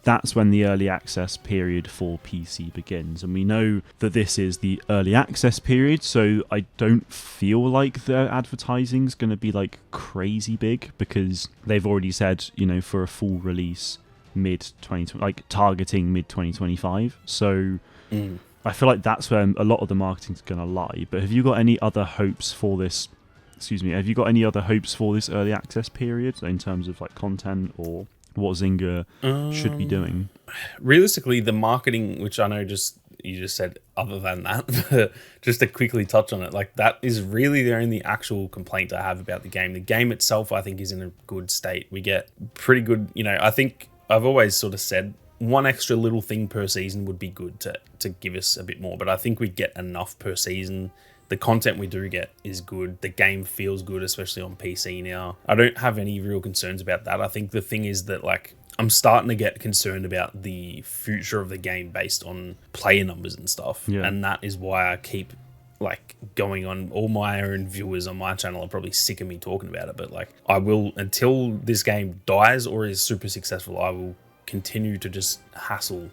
That's when the early access period for PC begins, and we know that this is the early access period, so I don't feel like the advertising's going to be like crazy big, because they've already said, for a full release mid 2020, like targeting mid 2025. So I feel like that's where a lot of the marketing's going to lie. But have you got any other hopes for this? Have you got any other hopes for this early access period in terms of like content or what Zynga should be doing? Realistically, the marketing, which I know you just said other than that, but just to quickly touch on it, like, that is really the only actual complaint I have about the game. The game itself, I think, is in a good state. We get pretty good, I think I've always sort of said one extra little thing per season would be good to give us a bit more, but I think we get enough per season. The content we do get is good. The game feels good, especially on PC now. I don't have any real concerns about that. I think the thing is that, like, I'm starting to get concerned about the future of the game based on player numbers and stuff. Yeah. And that is why I keep, like, going on. All my own viewers on my channel are probably sick of me talking about it. But, like, I will, until this game dies or is super successful, I will continue to just hassle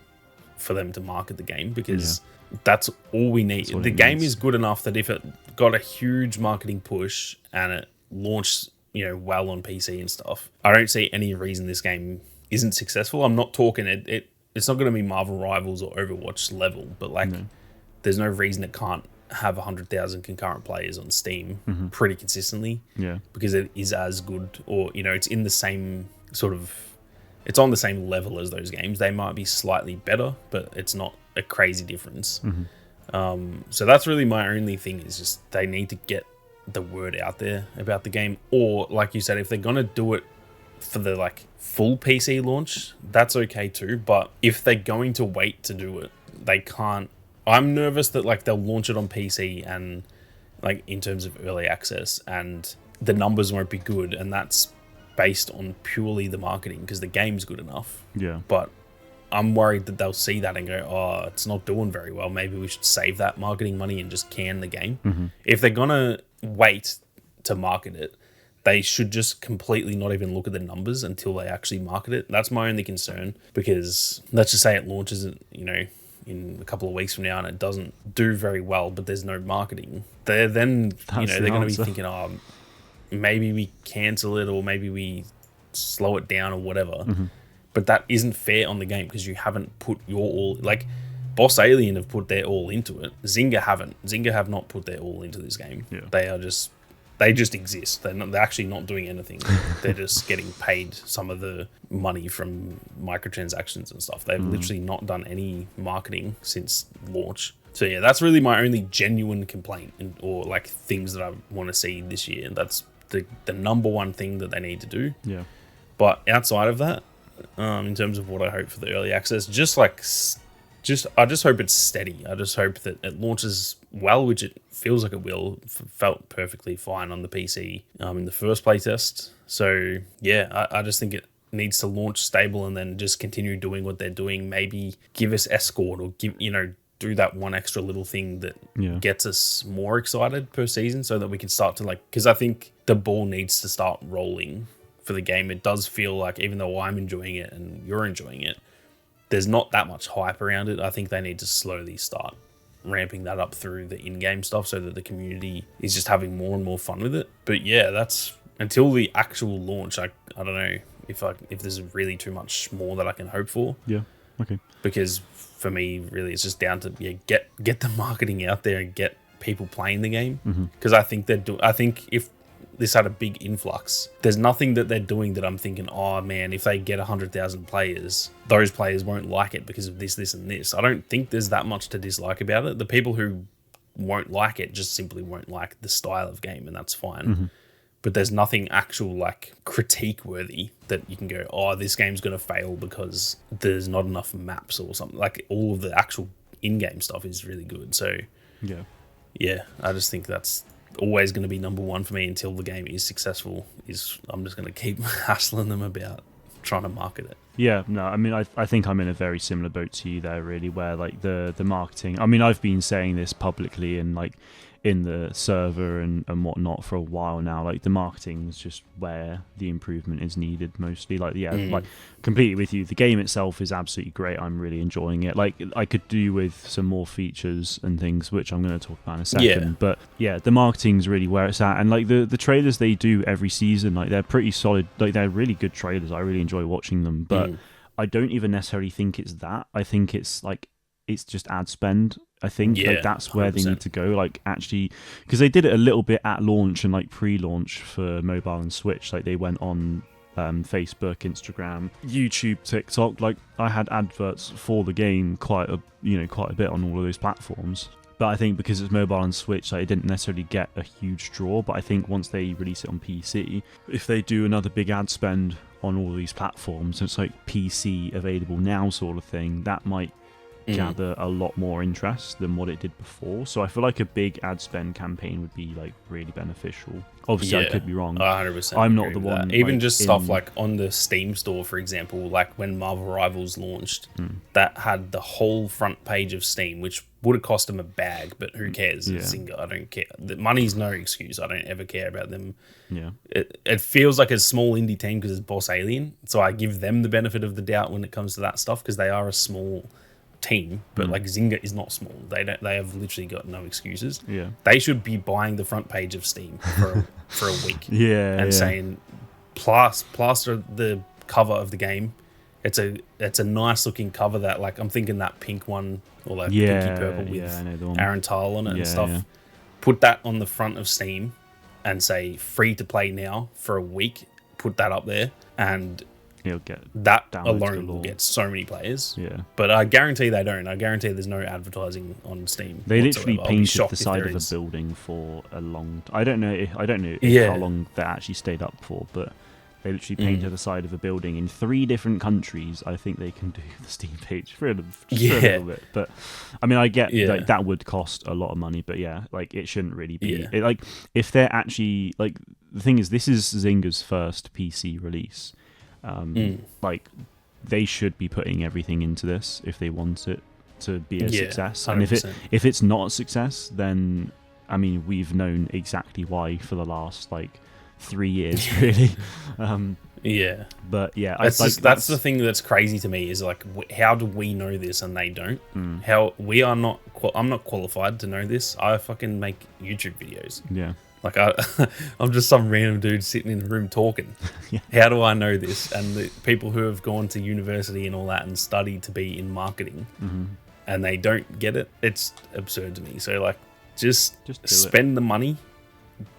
for them to market the game, because that's all we need. The game is good enough that if it got a huge marketing push and it launched, well on PC and stuff, I don't see any reason this game isn't successful. I'm not talking it's not going to be Marvel Rivals or Overwatch level, but like, there's no reason it can't have 100,000 concurrent players on Steam pretty consistently. Yeah. Because it is as good, or, it's in the same sort of, it's on the same level as those games. They might be slightly better, but it's not a crazy difference. So that's really my only thing, is just they need to get the word out there about the game. Or, like you said, if they're going to do it for the like full PC launch, that's okay too. But if they're going to wait to do it, they can't. I'm nervous that like they'll launch it on PC and like in terms of early access, and the numbers won't be good, and that's based on purely the marketing because the game's good enough. Yeah. But I'm worried that they'll see that and go, oh, it's not doing very well. Maybe we should save that marketing money and just can the game. If they're gonna wait to market it, they should just completely not even look at the numbers until they actually market it. That's my only concern, because let's just say it launches, in a couple of weeks from now and it doesn't do very well, but there's no marketing. They're going to be thinking, oh, maybe we cancel it, or maybe we slow it down or whatever. But that isn't fair on the game, because you haven't put your all. Like, Boss Alien have put their all into it. Zynga haven't. Zynga have not put their all into this game. Yeah. They just exist. They're actually not doing anything. They're just getting paid some of the money from microtransactions and stuff. They've literally not done any marketing since launch. So yeah, that's really my only genuine complaint, or like things that I want to see this year. And that's the number one thing that they need to do. Yeah. But outside of that, in terms of what I hope for the early access, I just hope it's steady. I just hope that it launches well, which it feels like it will. Felt perfectly fine on the PC in the first playtest. So yeah, I just think it needs to launch stable and then just continue doing what they're doing. Maybe give us Escort, or do that one extra little thing that gets us more excited per season, so that we can start to because I think the ball needs to start rolling for the game. It does feel like, even though I'm enjoying it and you're enjoying it, there's not that much hype around it. I think they need to slowly start ramping that up through the in-game stuff, so that the community is just having more and more fun with it. But yeah, that's until the actual launch. I don't know if there's really too much more that I can hope for. Yeah. Okay. Because for me, really, it's just down to get the marketing out there and get people playing the game. Because I think I think if this had a big influx, there's nothing that they're doing that I'm thinking, oh man, if they get 100,000 players, those players won't like it because of this, this, and this. I don't think there's that much to dislike about it. The people who won't like it just simply won't like the style of game, and that's fine. But there's nothing actual critique worthy that you can go, oh, this game's going to fail because there's not enough maps or something. Like, all of the actual in-game stuff is really good. So yeah, I just think that's always going to be number one for me until the game is successful. I'm just going to keep hassling them about trying to market it. Yeah, no, I mean, I think I'm in a very similar boat to you there, really, where the marketing, I mean, I've been saying this publicly and in the server and whatnot for a while now. Like, the marketing is just where the improvement is needed mostly. Completely with you. The game itself is absolutely great. I'm really enjoying it. Like, I could do with some more features and things, which I'm going to talk about in a second. Yeah. But yeah, the marketing's really where it's at. And the trailers they do every season, they're pretty solid. They're really good trailers. I really enjoy watching them. But I don't even necessarily think it's that. I think it's it's just ad spend. I think that's where 100%. They need to go. Actually, because they did it a little bit at launch and pre-launch for mobile and Switch. They went on Facebook, Instagram, YouTube, TikTok. I had adverts for the game quite a bit on all of those platforms. But I think because it's mobile and Switch, it didn't necessarily get a huge draw. But I think once they release it on PC, if they do another big ad spend on all of these platforms, it's PC available now sort of thing, that might gather a lot more interest than what it did before. So I feel like a big ad spend campaign would be really beneficial. Obviously, I could be wrong. 100%. I'm not the one. Even just stuff on the Steam store, for example, when Marvel Rivals launched, that had the whole front page of Steam, which would have cost them a bag, but who cares? It's Zynga. I don't care. The money's no excuse. I don't ever care about them. Yeah. It feels like a small indie team because it's Boss Alien, so I give them the benefit of the doubt when it comes to that stuff, because they are a small team, but Zynga is not small. They have literally got no excuses. Yeah, they should be buying the front page of Steam for a week. Saying plaster the cover of the game it's a nice looking cover that, like, I'm thinking that pink one or like Yeah, pinky purple with I know the one. Aaron Tile on it and stuff. Yeah. Put that on the front of Steam and say free to play now for a week. Put that up there, and You'll get that downloads alone galore. will get so many players. Yeah. But I guarantee they don't. I guarantee there's no advertising on Steam. They whatsoever. literally I'll be painted shocked the if side there of a is. building for a long. I don't know. Yeah. How long that actually stayed up for, but they literally painted the side of a building in 3 different countries. I think they can do the Steam page for a little bit. But I mean, I get like that would cost a lot of money, but yeah, like it shouldn't really be. Yeah. Like if they're actually like the thing is, this is Zynga's first PC release. Like they should be putting everything into this if they want it to be a success. 100%. And if it's not a success, then I mean we've known exactly why for the last like 3 years really. Yeah, but yeah, that's the thing that's crazy to me is like, how do we know this and they don't? How we are not? I'm not qualified to know this. I fucking make YouTube videos. Yeah. Like I'm just some random dude sitting in a room talking. Yeah. How do I know this? And the people who have gone to university and all that and studied to be in marketing, and they don't get it, it's absurd to me. So like, just spend the money.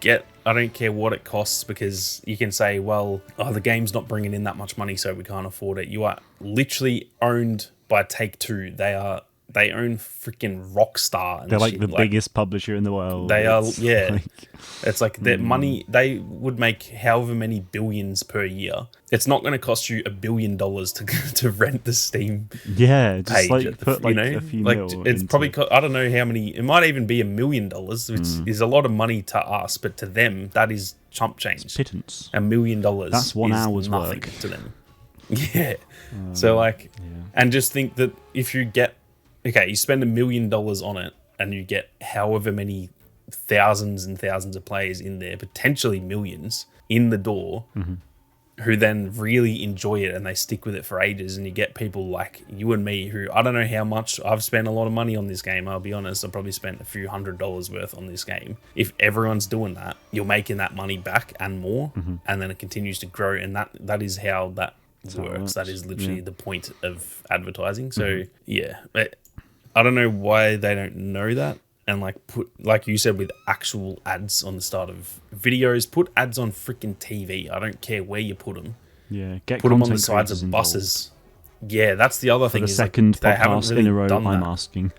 I don't care what it costs, because you can say, well, the game's not bringing in that much money, so we can't afford it. You are literally owned by Take-Two. They own freaking Rockstar. And they're like the biggest publisher in the world. They are, yeah. It's like their money, they would make however many billions per year. It's not going to cost you $1 billion to rent the Steam just page. like put like a few like mil it's into probably, I don't know how many, it might even be $1 million, which is a lot of money to us, but to them, that is chump change. It's pittance. $1 million. That's 1 hour's nothing work to them. Yeah. So like, and just think that if you get, you spend $1 million on it and you get however many thousands and thousands of players in there, potentially millions in the door, who then really enjoy it and they stick with it for ages. And you get people like you and me who, I don't know how much, I've spent a lot of money on this game. I'll be honest. I probably spent a few $100s worth on this game. If everyone's doing that, you're making that money back and more, and then it continues to grow. And that is how that works. That is literally the point of advertising. So I don't know why they don't know that, and like put, like you said, with actual ads on the start of videos, put ads on freaking TV. I don't care where you put them. Yeah, put them on the sides of buses. Yeah, that's the other thing. For the second podcast in a row, I'm asking.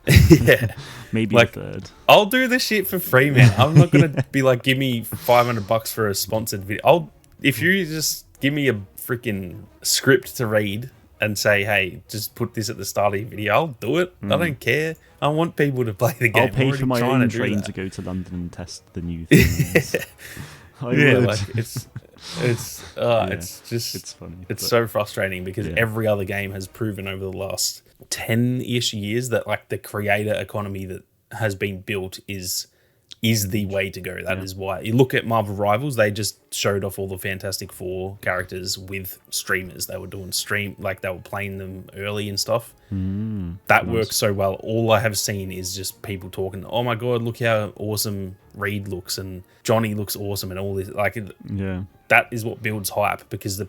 Yeah, maybe like, the third. I'll do this shit for free, man. I'm not gonna be like, give me $500 for a sponsored video. If you just give me a freaking script to read and say, hey, just put this at the start of your video, I'll do it. I don't care. I want people to play the game. I'll pay for my own train to go to London and test the new things. Like it's funny. It's so frustrating because every other game has proven over the last 10-ish years that like the creator economy that has been built is the way to go. That is why you look at Marvel Rivals. They just showed off all the Fantastic Four characters with streamers. They were doing like they were playing them early and stuff. That works so well. All I have seen is just people talking, oh my god, look how awesome Reed looks and Johnny looks awesome and all this. Like, that is what builds hype, because I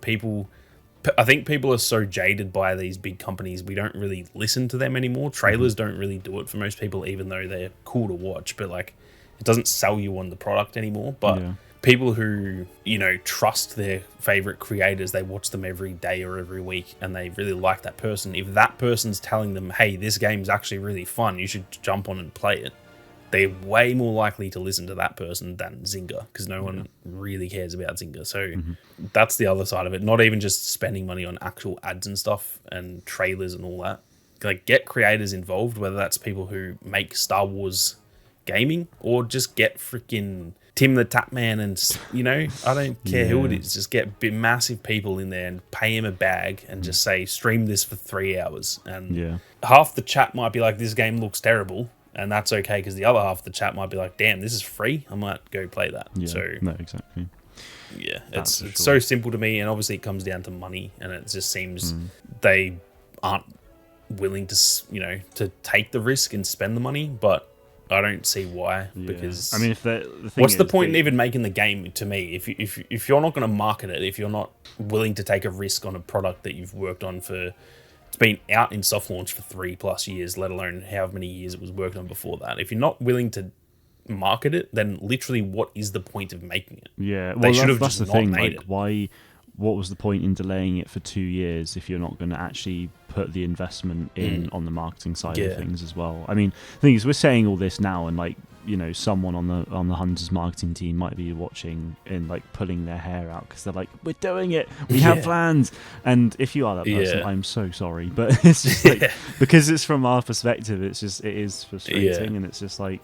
think people are so jaded by these big companies, we don't really listen to them anymore. Trailers don't really do it for most people, even though they're cool to watch, but like, it doesn't sell you on the product anymore. But people who, trust their favorite creators, they watch them every day or every week, and they really like that person. If that person's telling them, hey, this game's actually really fun, you should jump on and play it, they're way more likely to listen to that person than Zynga, because no one really cares about Zynga. So that's the other side of it. Not even just spending money on actual ads and stuff and trailers and all that. Like, get creators involved, whether that's people who make Star Wars gaming, or just get freaking Tim the Tapman and, I don't care who it is. Just get massive people in there and pay him a bag and just say, stream this for 3 hours. And half the chat might be like, this game looks terrible. And that's okay, because the other half of the chat might be like, damn, this is free. I might go play that. No, exactly. Yeah, it's so simple to me. And obviously it comes down to money. And it just seems they aren't willing to, to take the risk and spend the money. But I don't see why. Yeah. Because I mean, if the thing what's the is, point in even making the game? To me, if you're not going to market it, if you're not willing to take a risk on a product that you've worked on for, it's been out in soft launch for 3+ years, let alone however many years it was worked on before that. If you're not willing to market it, then literally, what is the point of making it? Yeah, well, They should have that's just the not thing. made Like, it. why? What was the point in delaying it for 2 years if you're not going to actually put the investment in on the marketing side of things as well? I mean, the thing is, we're saying all this now, and like, you know, someone on the Hunters marketing team might be watching and like pulling their hair out because they're like, "We're doing it, we have plans." And if you are that person, I'm so sorry, but it's just like because it's from our perspective, it is frustrating, and it's just like.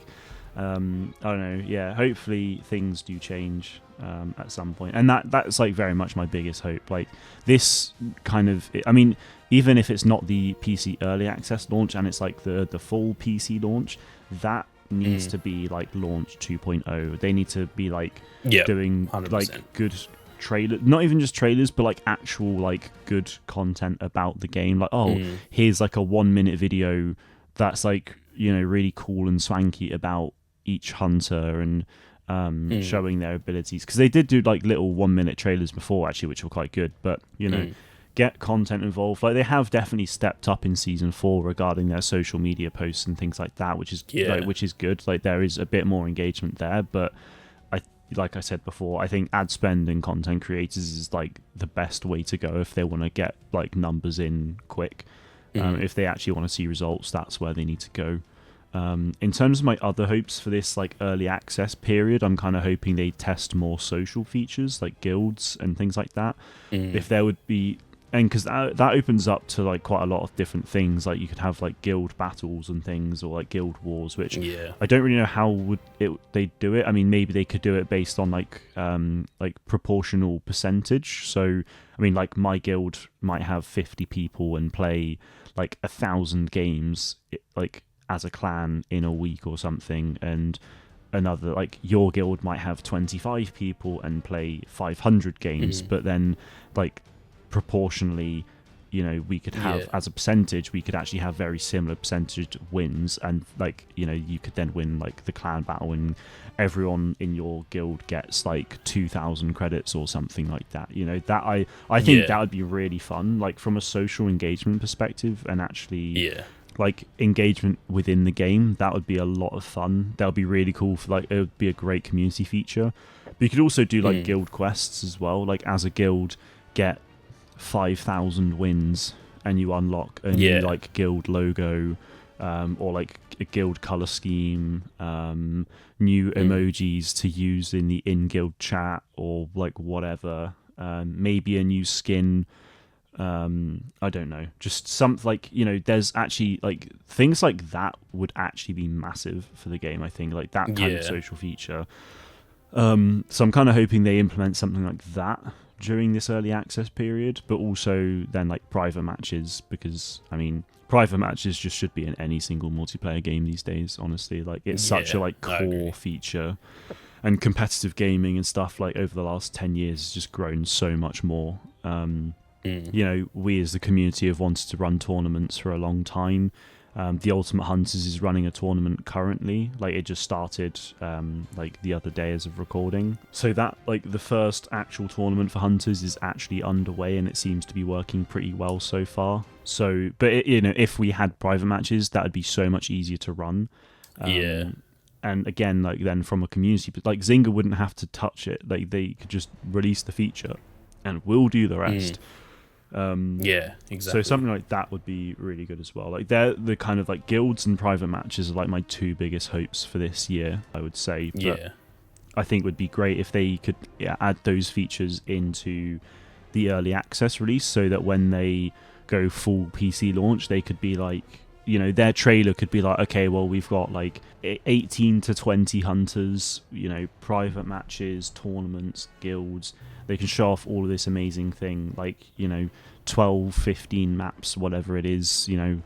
I don't know. Yeah, hopefully things do change at some point, and that's like very much my biggest hope. Like this kind of, I mean, even if it's not the PC early access launch and it's like the full PC launch, that needs to be like launch 2.0. They need to be like doing 100%. like good trailer, not even just trailers, but like actual like good content about the game. Like, here's like a 1-minute video that's like, you know, really cool and swanky about each hunter and showing their abilities, because they did do like little 1-minute trailers before actually, which were quite good. But you know, get content involved. Like they have definitely stepped up in season 4 regarding their social media posts and things like that, which is which is good. Like there is a bit more engagement there, but like I said before, I think ad spend in content creators is like the best way to go if they want to get like numbers in quick. If they actually want to see results, that's where they need to go. In terms of my other hopes for this like early access period, I'm kind of hoping they test more social features like guilds and things like that. If there would be, and because that opens up to like quite a lot of different things. Like you could have like guild battles and things, or like guild wars, which I don't really know how would they do it. I mean, maybe they could do it based on like proportional percentage. So I mean, like my guild might have 50 people and play like 1,000 games like as a clan in a week or something, and another like your guild might have 25 people and play 500 games, but then like proportionally, you know, we could have as a percentage, we could actually have very similar percentage wins, and like, you know, you could then win like the clan battle and everyone in your guild gets like 2,000 credits or something like that. You know, that I think that would be really fun, like from a social engagement perspective, and actually like engagement within the game. That would be a lot of fun. That would be really cool for like, it would be a great community feature. But you could also do like guild quests as well, like as a guild get 5,000 wins and you unlock a new like guild logo, or like a guild color scheme, new emojis to use in the in-guild chat, or like whatever, maybe a new skin. I don't know, just something like, you know, there's actually like things like that would actually be massive for the game. I think like that kind of social feature. So I'm kind of hoping they implement something like that during this early access period, but also then like private matches, because I mean private matches just should be in any single multiplayer game these days, honestly. Like it's such a like core feature, and competitive gaming and stuff like over the last 10 years has just grown so much more. You know, we as the community have wanted to run tournaments for a long time. The Ultimate Hunters is running a tournament currently. Like it just started like the other day as of recording. So that like the first actual tournament for Hunters is actually underway, and it seems to be working pretty well so far. So, but it, you know, if we had private matches, that would be so much easier to run. And again, like then from a community, like Zynga wouldn't have to touch it. Like they could just release the feature, and we'll do the rest. Exactly. So something like that would be really good as well. Like they're the kind of like guilds and private matches are like my 2 biggest hopes for this year, I would say. But I think it would be great if they could add those features into the early access release, so that when they go full PC launch, they could be like, you know, their trailer could be like, okay, well, we've got like 18 to 20 hunters, you know, private matches, tournaments, guilds. They can show off all of this amazing thing, like, you know, 12, 15 maps, whatever it is, you know,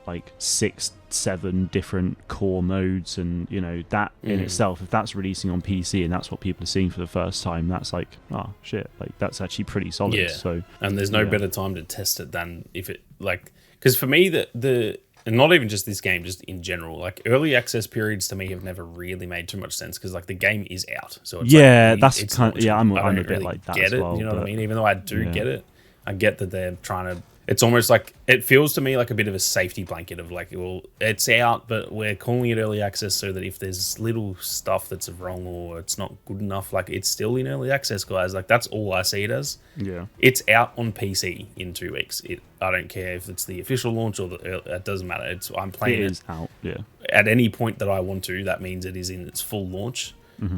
like 6, 7 different core modes. And, you know, that in itself, if that's releasing on PC and that's what people are seeing for the first time, that's like, oh, shit, like that's actually pretty solid. So, and there's no better time to test it than if it, like, because for me, the and not even just this game, just in general, like early access periods to me have never really made too much sense because like the game is out, so it's that's kind of, I'm I'm a bit really like that get as it, well. you know what I mean? Even though I do yeah. get it, I get that they're trying to. It's almost like it feels to me like a bit of a safety blanket of like, well, it's out, but we're calling it early access so that if there's little stuff that's wrong or it's not good enough, like it's still in early access, guys. Like that's all I see it as. Yeah, it's out on PC in 2 weeks. I don't care if it's the official launch or it doesn't matter. I'm playing it is out. Yeah, at any point that I want to. That means it is in its full launch.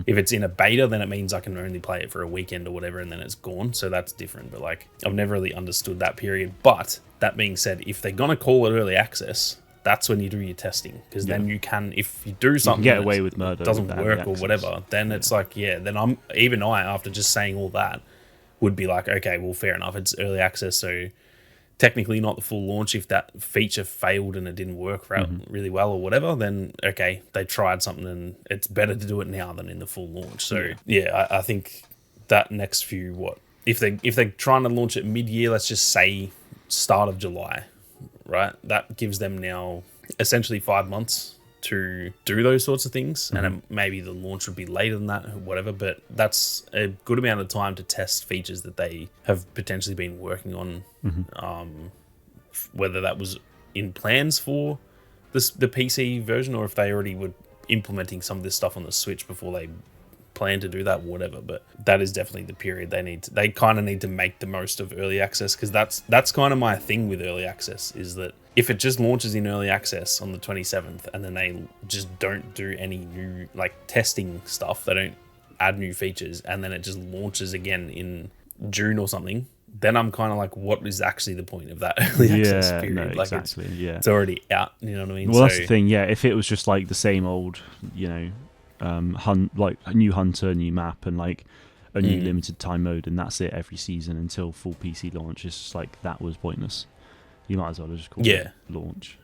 If it's in a beta, then it means I can only play it for a weekend or whatever, and then it's gone. So that's different. But like, I've never really understood that period. But that being said, if they're gonna call it early access, that's when you do your testing, because then you can, if you do something, you can get away with murder, doesn't work or whatever, then it's like, then after just saying all that, would be like, okay, well, fair enough, it's early access, so technically not the full launch. If that feature failed and it didn't work really well or whatever, then okay, they tried something and it's better to do it now than in the full launch. So I think that next few, if they're trying to launch it mid-year, let's just say start of July, right? That gives them now essentially 5 months to do those sorts of things, and maybe the launch would be later than that, whatever, but that's a good amount of time to test features that they have potentially been working on, whether that was in plans for the PC version or if they already were implementing some of this stuff on the Switch before they plan to do that, whatever. But that is definitely the period they kind of need to make the most of early access, because that's kind of my thing with early access, is that if it just launches in early access on the 27th and then they just don't do any new like testing stuff, they don't add new features, and then it just launches again in June or something, then I'm kind of like, what is actually the point of that early access period? No, like exactly. it's already out, you know what I mean? Well, that's the thing. Yeah, if it was just like the same old, like a new hunter, new map, and like a new limited time mode, and that's it every season until full PC launch, it's just like that was pointless. You might as well just call it launch.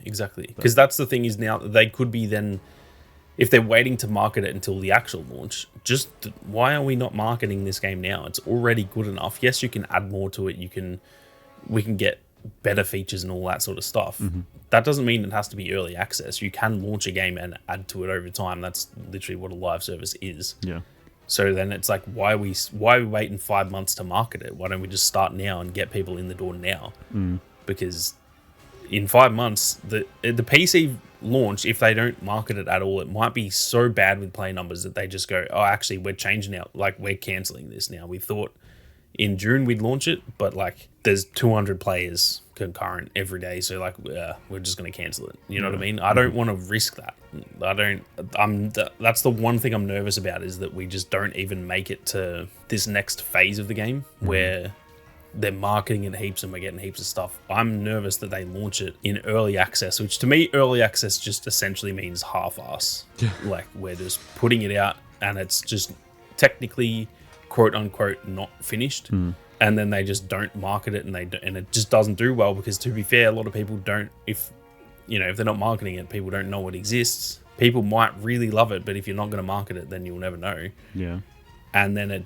Exactly. Because that's the thing, is now they could be then, if they're waiting to market it until the actual launch, just why are we not marketing this game now? It's already good enough. Yes, you can add more to it. We can get better features and all that sort of stuff. That doesn't mean it has to be early access. You can launch a game and add to it over time. That's literally what a live service is. Yeah. So then it's like, why are we waiting 5 months to market it? Why don't we just start now and get people in the door now? Because in 5 months, the PC launch, if they don't market it at all, it might be so bad with play numbers that they just go, oh, actually, we're changing out. Like, we're cancelling this now. We thought in June we'd launch it, but like there's 200 players concurrent every day, so like we're just going to cancel it. You know what I mean? I don't want to risk that. That's the one thing I'm nervous about, is that we just don't even make it to this next phase of the game where they're marketing it heaps and we're getting heaps of stuff. I'm nervous that they launch it in early access, which to me, early access just essentially means half-ass. Like, we're just putting it out and it's just technically, quote unquote, not finished. And then they just don't market it, and it just doesn't do well, because to be fair, a lot of people don't, if they're not marketing it, people don't know it exists. People might really love it, but if you're not going to market it, then you'll never know. Yeah. And then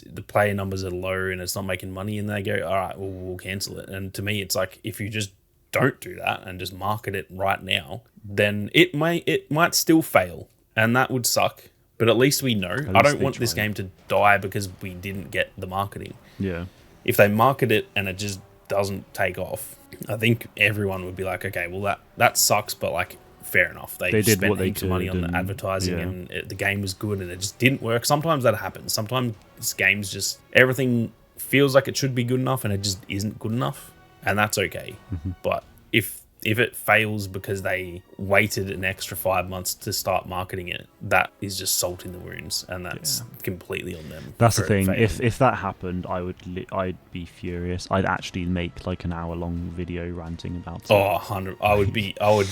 the player numbers are low and it's not making money, and they go, all right, well, we'll cancel it. And to me, it's like, if you just don't do that and just market it right now, then it might still fail, and that would suck. But at least we know. I don't want this game to die because we didn't get the marketing. Yeah. If they market it and it just doesn't take off, I think everyone would be like, okay, well, that sucks, but like, fair enough. They did spent heaps of money on the advertising, and the game was good, and it just didn't work. Sometimes that happens. Sometimes games just, everything feels like it should be good enough and it just isn't good enough, and that's okay. But if it fails because they waited an extra 5 months to start marketing it, that is just salt in the wounds, and that's completely on them. That's the thing. If that happened, I'd be furious. I'd actually make like an hour-long video ranting about it. Oh, 100. I would,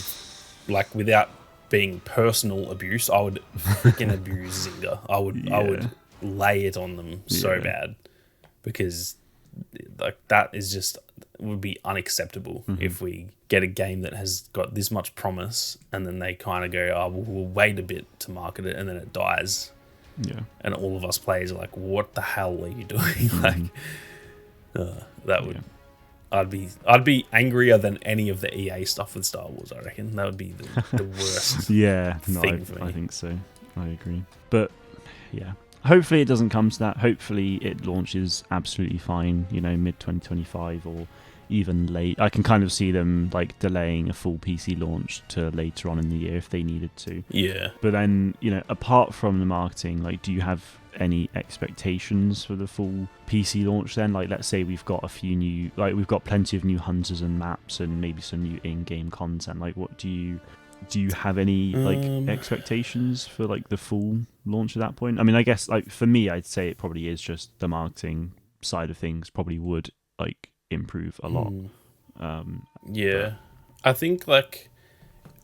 like, without being personal abuse, I would freaking abuse Zynga. I would lay it on them so bad, because like that is just, would be unacceptable if we get a game that has got this much promise and then they kind of go, oh, we'll wait a bit to market it, and then it dies. Yeah. And all of us players are like, what the hell are you doing? Like, that would, I'd be angrier than any of the EA stuff with Star Wars. I reckon that would be the worst. Yeah, no, thing for me. I think so. I agree. But yeah, hopefully it doesn't come to that. Hopefully it launches absolutely fine. You know, mid 2025 or even late. I can kind of see them like delaying a full PC launch to later on in the year if they needed to. Yeah. But then, you know, apart from the marketing, like, do you have any expectations for the full PC launch then? Like, let's say we've got we've got plenty of new hunters and maps and maybe some new in-game content. Like, what do you have any like expectations for like the full launch at that point? I mean, I guess like for me, I'd say it probably is just the marketing side of things probably would like improve a lot. Yeah, I think like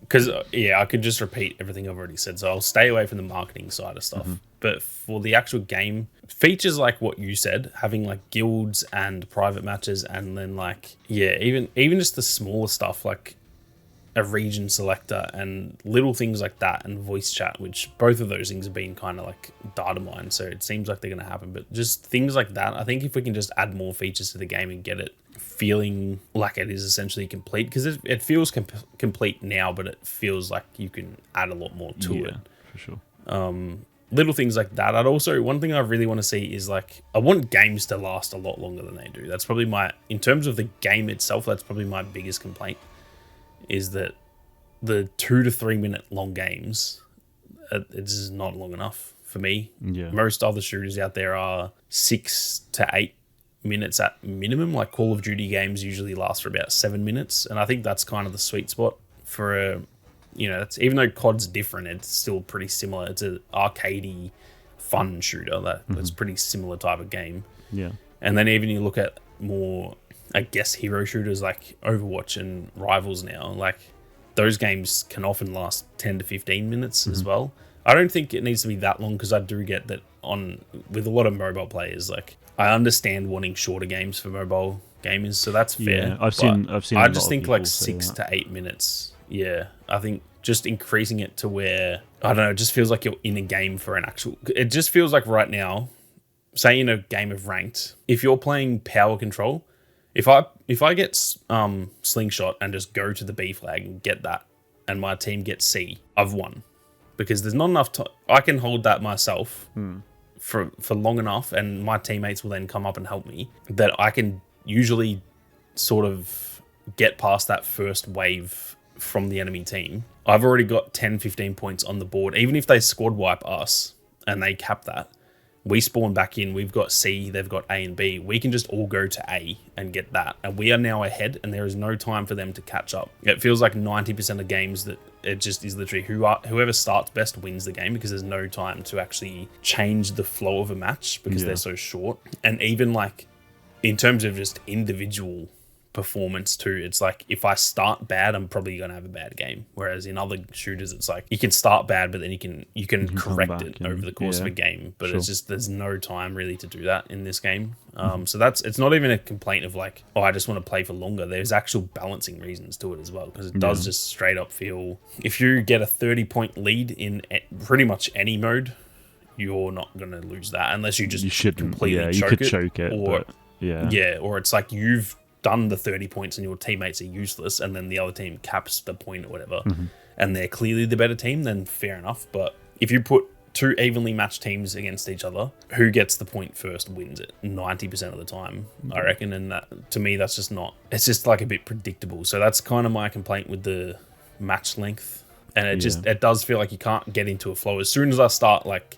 because I could just repeat everything I've already said, so I'll stay away from the marketing side of stuff. But for the actual game features, like what you said, having like guilds and private matches, and then like even just the smaller stuff like a region selector and little things like that, and voice chat, which both of those things have been kind of like data mined, so it seems like they're going to happen. But just things like that, I think if we can just add more features to the game and get it feeling like it is essentially complete, because it feels complete now, but it feels like you can add a lot more to it. For sure. Little things like that. One thing I really want to see is like, I want games to last a lot longer than they do. That's probably in terms of the game itself, that's probably my biggest complaint, is that the 2 to 3 minute long games, it's just not long enough for me. Yeah. Most other shooters out there are 6 to 8 minutes at minimum. Like Call of Duty games usually last for about 7 minutes, and I think that's kind of the sweet spot for that's, even though COD's different, it's still pretty similar. It's an arcadey fun shooter that's pretty similar type of game. Yeah. And then even you look at more, I guess, hero shooters like Overwatch and Rivals now, like those games can often last 10 to 15 minutes as well. I don't think it needs to be that long, because I do get that with a lot of mobile players, like I understand wanting shorter games for mobile gamers, so that's fair. Yeah, I've seen. I just think like 6 to 8 minutes. Yeah, I think just increasing it to where, I don't know, it just feels like you're in a game for an actual. It just feels like right now, say in a game of ranked, if you're playing power control, if I get slingshot and just go to the B flag and get that, and my team gets C, I've won, because there's not enough time. I can hold that myself for long enough, and my teammates will then come up and help me, that I can usually sort of get past that first wave from the enemy team. I've already got 10, 15 points on the board. Even if they squad wipe us and they cap that, we spawn back in, we've got C, they've got A and B. We can just all go to A and get that. And we are now ahead, and there is no time for them to catch up. It feels like 90% of games that it just is literally whoever starts best wins the game, because there's no time to actually change the flow of a match, because they're so short. And even like in terms of just individual performance too, it's like if I start bad, I'm probably gonna have a bad game. Whereas in other shooters, it's like you can start bad, but then you can correct it over the course of a game. But it's just, there's no time really to do that in this game. So it's not even a complaint of like, oh, I just want to play for longer. There's actual balancing reasons to it as well, because it does just straight up feel, if you get a 30-point lead in pretty much any mode, you're not gonna lose that unless you completely choke it, or it's like you've done the 30 points and your teammates are useless, and then the other team caps the point or whatever, and they're clearly the better team, then fair enough. But if you put two evenly matched teams against each other, who gets the point first wins it 90% of the time, I reckon. And that, to me, that's just not, it's just like a bit predictable. So that's kind of my complaint with the match length. And it does feel like you can't get into a flow. As soon as I start like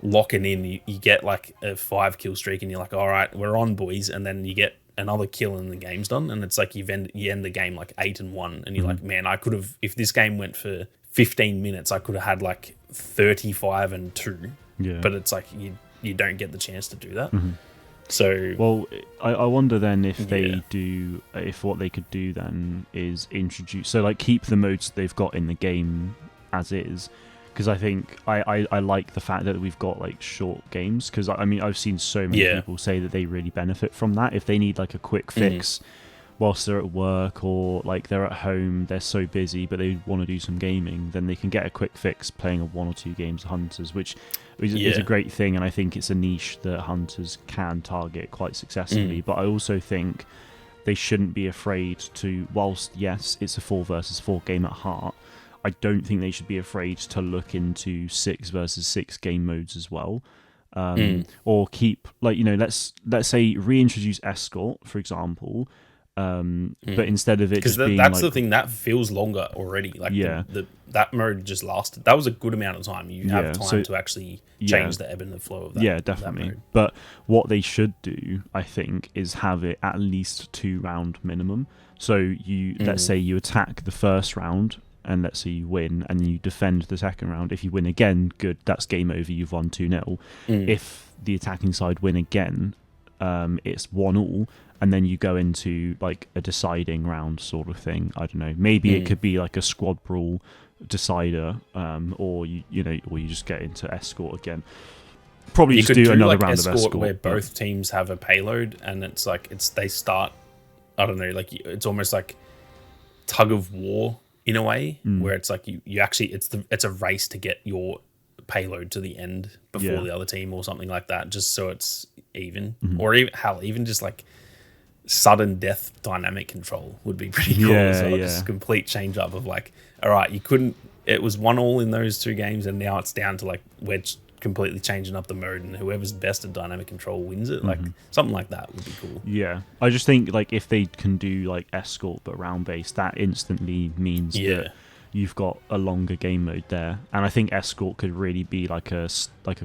locking in, you get like a 5 kill streak, and you're like, all right, we're on, boys. And then you get another kill and the game's done, and it's like you end the game like 8-1, and you're like, man, I could have, if this game went for 15 minutes, I could have had like 35-2. But it's like you don't get the chance to do that. So, well, I wonder then if they do, if what they could do then is introduce, so like keep the modes they've got in the game as is. Because I think I like the fact that we've got like short games, because I mean I've seen so many people say that they really benefit from that. If they need like a quick fix whilst they're at work, or like they're at home, they're so busy but they want to do some gaming, then they can get a quick fix playing 1 or 2 games of Hunters, which is a great thing. And I think it's a niche that Hunters can target quite successfully. But I also think they shouldn't be afraid to, whilst yes, it's a 4 versus 4 game at heart, I don't think they should be afraid to look into 6 versus 6 game modes as well. Or keep, like, let's say reintroduce Escort, for example, but instead of it just being that's like, the thing that feels longer already. Like that mode just lasted. That was a good amount of time. You have time to actually change the ebb and the flow of that. Yeah, definitely. That mode. But what they should do, I think, is have it at least 2 round minimum. So you let's say you attack the first round, and let's say you win, and you defend the second round. If you win again, good, that's game over, you've won 2-0. If the attacking side win again, it's 1-1, and then you go into like a deciding round sort of thing. I don't know, maybe it could be like a squad brawl decider, or or you just get into Escort again. Probably just do another round of Escort where both teams have a payload, and it's like they start, I don't know, like it's almost like tug of war in a way, where it's like you actually it's a race to get your payload to the end before the other team or something like that, just so it's even. Or even just like sudden death dynamic control would be pretty cool as well. Just a complete change up of like, all right, it was 1-1 in those 2 games, and now it's down to like we're completely changing up the mode, and whoever's best at dynamic control wins it. Like something like that would be cool. Yeah, I just think like if they can do like Escort but round based, that instantly means that you've got a longer game mode there, and I think Escort could really be like a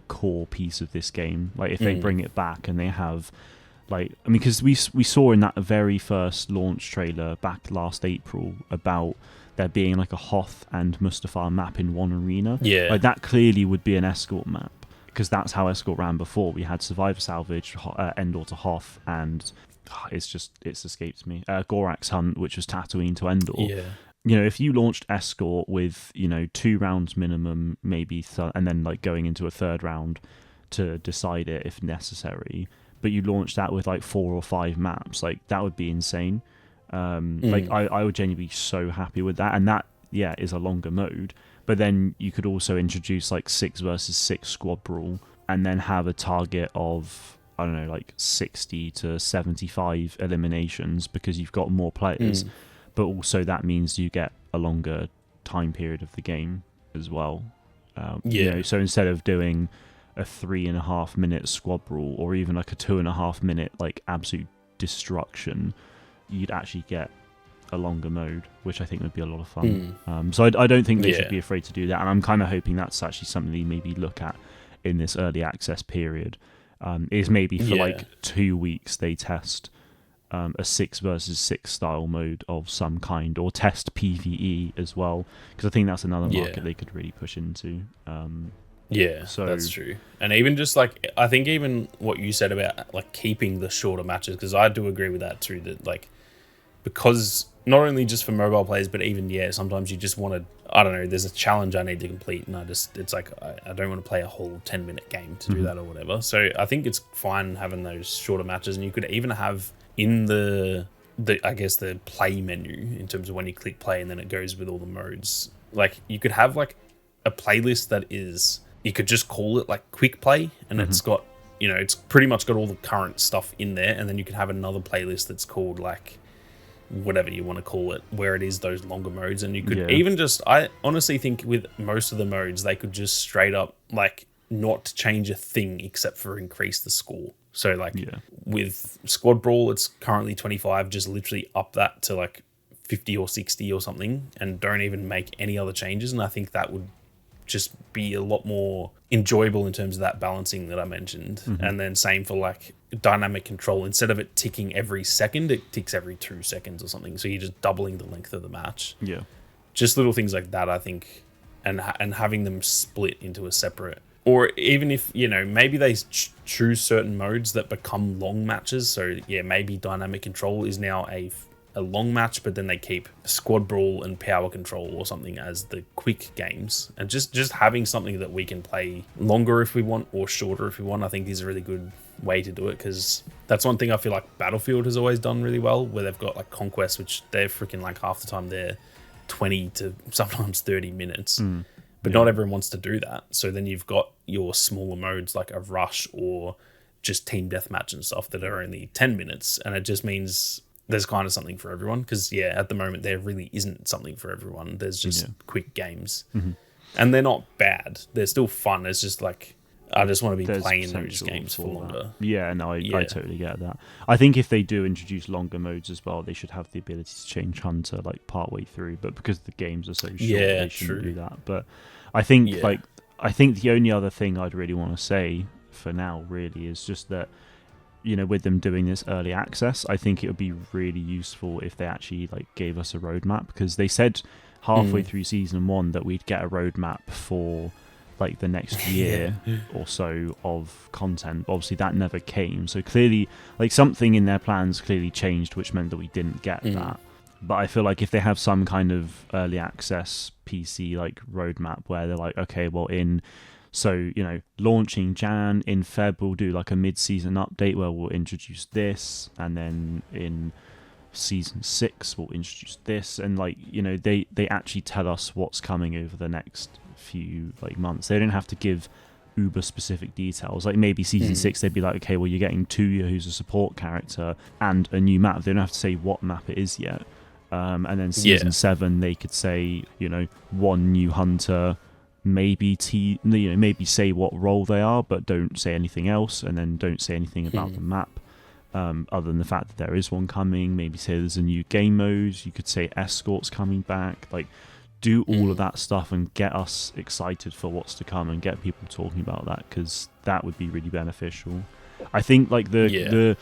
core piece of this game. Like if they bring it back and they have, like, I mean, because we saw in that very first launch trailer back last April about there being like a Hoth and Mustafar map in one arena. Yeah, like that clearly would be an Escort map, because that's how Escort ran before. We had Survivor Salvage, Endor to Hoth, and it's escaped me. Gorak's Hunt, which was Tatooine to Endor. Yeah. If you launched Escort with 2 rounds minimum, maybe, and then like going into a third round to decide it if necessary, but you launched that with like 4 or 5 maps, like that would be insane. Like I would genuinely be so happy with that, and that is a longer mode. But then you could also introduce like 6 versus 6 squad brawl, and then have a target of, I don't know, like 60 to 75 eliminations, because you've got more players. But also that means you get a longer time period of the game as well. So instead of doing a 3.5 minute squad brawl, or even like a 2.5 minute like absolute destruction, you'd actually get a longer mode, which I think would be a lot of fun. So I don't think they should be afraid to do that, and I'm kind of hoping that's actually something they maybe look at in this early access period. Is maybe for like 2 weeks they test a 6 versus 6 style mode of some kind, or test PvE as well, because I think that's another market they could really push into. So that's true. And even just like, I think even what you said about like keeping the shorter matches, because I do agree with that too, that like, because not only just for mobile players, but even sometimes you just want to, I don't know, there's a challenge I need to complete, and it's like I don't want to play a whole 10-minute game to do that or whatever. So I think it's fine having those shorter matches, and you could even have in the I guess the play menu, in terms of when you click play and then it goes with all the modes, like you could have like a playlist that is, you could just call it like quick play, and it's got, it's pretty much got all the current stuff in there, and then you could have another playlist that's called like whatever you want to call it, where it is those longer modes. And you could even just, I honestly think with most of the modes, they could just straight up like not change a thing except for increase the score. So like with Squad Brawl, it's currently 25, just literally up that to like 50 or 60 or something, and don't even make any other changes. And I think that would just be a lot more enjoyable in terms of that balancing that I mentioned. And then same for like dynamic control. Instead of it ticking every second, it ticks every 2 seconds or something. So you're just doubling the length of the match. Yeah. Just little things like that, I think, and having them split into a separate, or even if, maybe they choose certain modes that become long matches. So maybe dynamic control is now a long match, but then they keep squad brawl and power control or something as the quick games, and just having something that we can play longer if we want, or shorter if we want, I think is a really good way to do it, because that's one thing I feel like Battlefield has always done really well, where they've got like Conquest, which they're freaking like half the time they're 20 to sometimes 30 minutes, but not everyone wants to do that. So then you've got your smaller modes like a Rush or just team deathmatch and stuff that are only 10 minutes, and it just means there's kind of something for everyone. Because at the moment there really isn't something for everyone. There's just quick games, and they're not bad. They're still fun. It's just like I just want to be playing those games for longer. Yeah, no, I totally get that. I think if they do introduce longer modes as well, they should have the ability to change Hunter like partway through. But because the games are so short, they shouldn't do that. But I think I think the only other thing I'd really want to say for now really is just that, you know, with them doing this early access, I think it would be really useful if they actually like gave us a roadmap, because they said halfway through season 1 that we'd get a roadmap for like the next year or so of content. Obviously that never came, so clearly like something in their plans clearly changed, which meant that we didn't get that. But I feel like if they have some kind of early access PC like roadmap where they're like, okay, well launching Jan, in Feb we'll do like a mid-season update where we'll introduce this, and then in season 6 we'll introduce this, and like, you know, they actually tell us what's coming over the next few like months. They don't have to give uber specific details. Like maybe season 6 they'd be like, okay, well you're getting Tuya, who's a support character, and a new map. They don't have to say what map it is yet. And then season 7 they could say, you know, one new hunter, maybe maybe say what role they are, but don't say anything else, and then don't say anything about the map. Other than the fact that there is one coming. Maybe say there's a new game mode. You could say escorts coming back. Like, do all of that stuff and get us excited for what's to come and get people talking about that, because that would be really beneficial. I think like the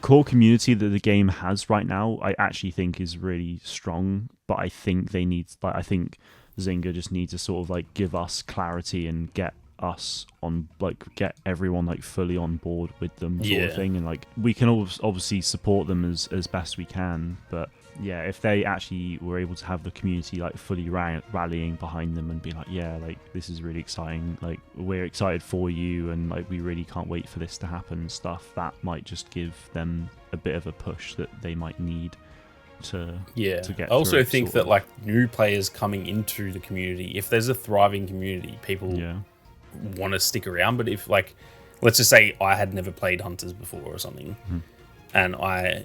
core community that the game has right now, I actually think is really strong, but I think they need, like, I think Zynga just needs to sort of like give us clarity and get us on, like, get everyone like fully on board with them sort of thing. And like we can obviously support them as best we can, but yeah, if they actually were able to have the community like fully rallying behind them and be like, yeah, like this is really exciting, like we're excited for you, and like we really can't wait for this to happen and stuff, that might just give them a bit of a push that they might need to get. I also think that like new players coming into the community, if there's a thriving community, people want to stick around. But if, like, let's just say I had never played Hunters before or something, and I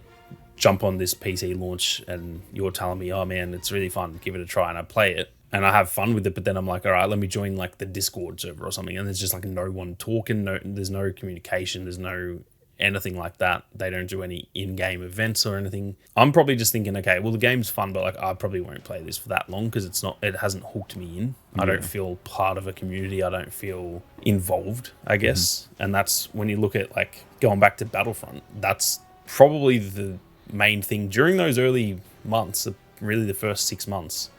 jump on this PC launch and you're telling me, oh man, it's really fun, give it a try, and I play it and I have fun with it, but then I'm like, all right, let me join like the Discord server or something, and there's just like no one talking, there's no communication, there's no anything like that. They don't do any in-game events or anything. I'm probably just thinking, okay, well the game's fun, but like I probably won't play this for that long because it hasn't hooked me in. I don't feel part of a community. I don't feel involved, I guess. And that's when you look at like going back to Battlefront, that's probably the main thing during those early months, really the first 6 months.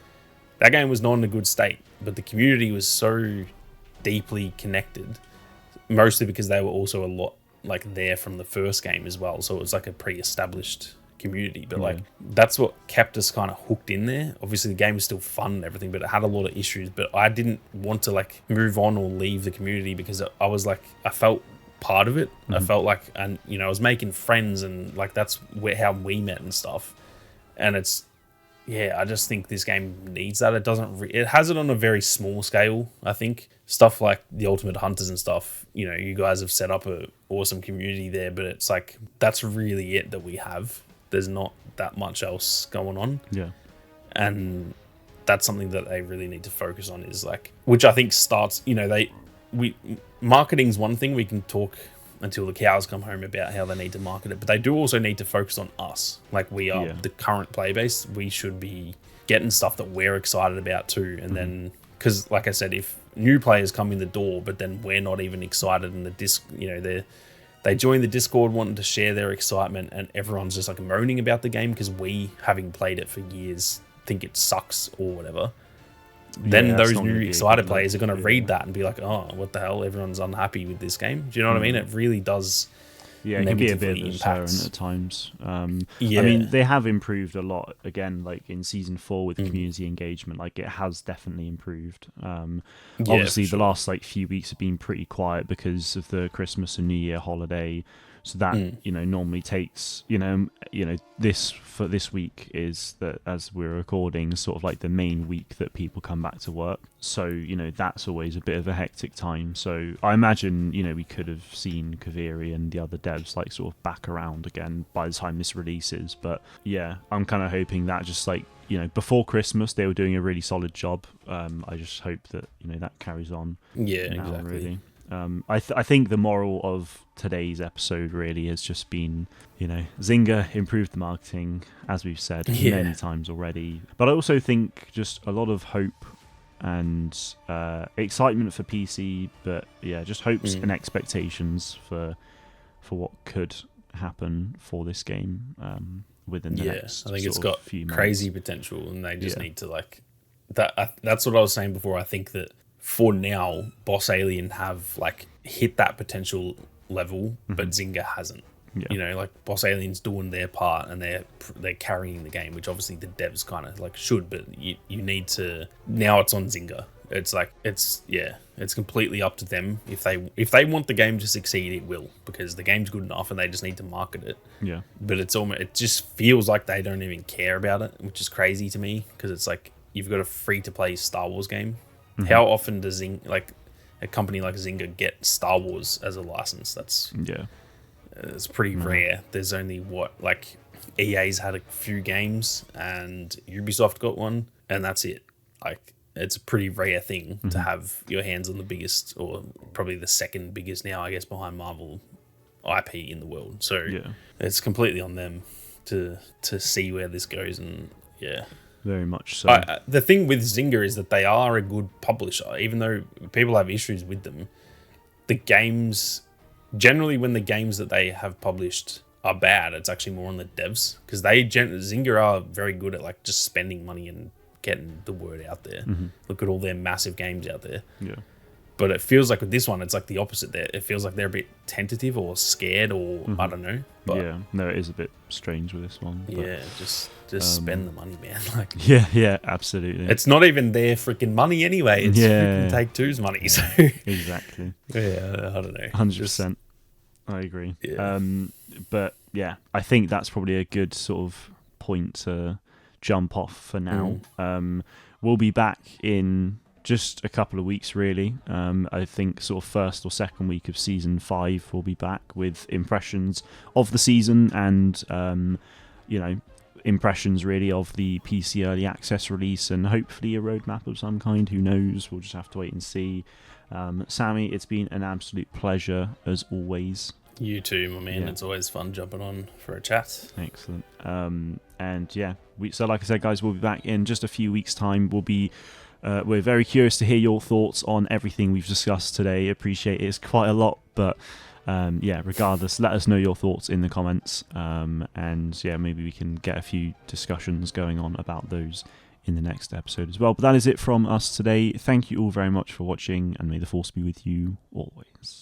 That game was not in a good state, but the community was so deeply connected, mostly because they were also a lot like there from the first game as well, so it was like a pre-established community. But like that's what kept us kind of hooked in there. Obviously the game was still fun and everything, but it had a lot of issues, but I didn't want to like move on or leave the community because I was like, I felt part of it. I felt like, and you know, I was making friends, and like that's how we met and stuff. And it's I just think this game needs that. It doesn't it has it on a very small scale. I think stuff like the Ultimate Hunters and stuff, you know, you guys have set up a awesome community there, but it's like that's really it that we have. There's not that much else going on. And that's something that they really need to focus on, is like, which I think starts, you know, marketing's one thing. We can talk until the cows come home about how they need to market it, but they do also need to focus on us. Like, we are the current player base. We should be getting stuff that we're excited about too. And then, because like I said, if new players come in the door, but then we're not even excited, and they join the Discord wanting to share their excitement, and everyone's just like moaning about the game because we, having played it for years, think it sucks or whatever. Then those new excited players are going to read that and be like, oh, what the hell? Everyone's unhappy with this game. Do you know what I mean? It really does. Yeah, it can be a bit of a deterrent at times. I mean, they have improved a lot. Again, like in season 4 with community engagement, like it has definitely improved. Obviously, the last like few weeks have been pretty quiet because of the Christmas and New Year holiday. So that normally takes this week is that, as we're recording, sort of like the main week that people come back to work. So that's always a bit of a hectic time. So I imagine we could have seen Kaveri and the other devs like sort of back around again by the time this releases. But yeah, I'm kind of hoping that just like before Christmas they were doing a really solid job. I just hope that that carries on. Yeah, now, exactly. Really. I think the moral of today's episode really has just been, Zynga improved the marketing, as we've said many times already. But I also think just a lot of hope and excitement for PC, but yeah, just hopes and expectations for what could happen for this game within the next. I think it's got few crazy months. potential, and they just need to like that. That's what I was saying before. I think that for now, Boss Alien have like hit that potential level, but Zynga hasn't. Yeah. Like Boss Alien's doing their part and they're carrying the game, which obviously the devs kind of like should, but you need to. Now it's on Zynga. It's like it's completely up to them. If they want the game to succeed, it will, because the game's good enough and they just need to market it. Yeah. But it just feels like they don't even care about it, which is crazy to me, because it's like you've got a free to play Star Wars game. How often does a company like Zynga get Star Wars as a license? It's pretty rare. There's only EA's had a few games and Ubisoft got one, and that's it. Like, it's a pretty rare thing to have your hands on the biggest, or probably the second biggest now, I guess, behind Marvel IP in the world. So it's completely on them to see where this goes, and very much so. The thing with Zynga is that they are a good publisher, even though people have issues with them. The games, generally when the games that they have published are bad, it's actually more on the devs, because Zynga are very good at like just spending money and getting the word out there. Look at all their massive games out there. Yeah. But it feels like with this one, it's like the opposite there. It feels like they're a bit tentative or scared, or I don't know. But yeah, no, it is a bit strange with this one. But, just spend the money, man. Like, yeah, absolutely. It's not even their freaking money anyway. It's freaking Take-Two's money. So exactly. Yeah, I don't know. 100%. I agree. Yeah. But yeah, I think that's probably a good sort of point to jump off for now. We'll be back in just a couple of weeks, really. I think sort of first or second week of season 5 we'll be back with impressions of the season and impressions really of the PC early access release, and hopefully a roadmap of some kind. Who knows? We'll just have to wait and see. Sammy, it's been an absolute pleasure as always. You too, my man. It's always fun jumping on for a chat. Excellent. And yeah, so like I said, guys, we'll be back in just a few weeks' time. We're very curious to hear your thoughts on everything we've discussed today. Appreciate it. It's quite a lot, but regardless, let us know your thoughts in the comments. And yeah, maybe we can get a few discussions going on about those in the next episode as well. But that is it from us today. Thank you all very much for watching, and may the force be with you always.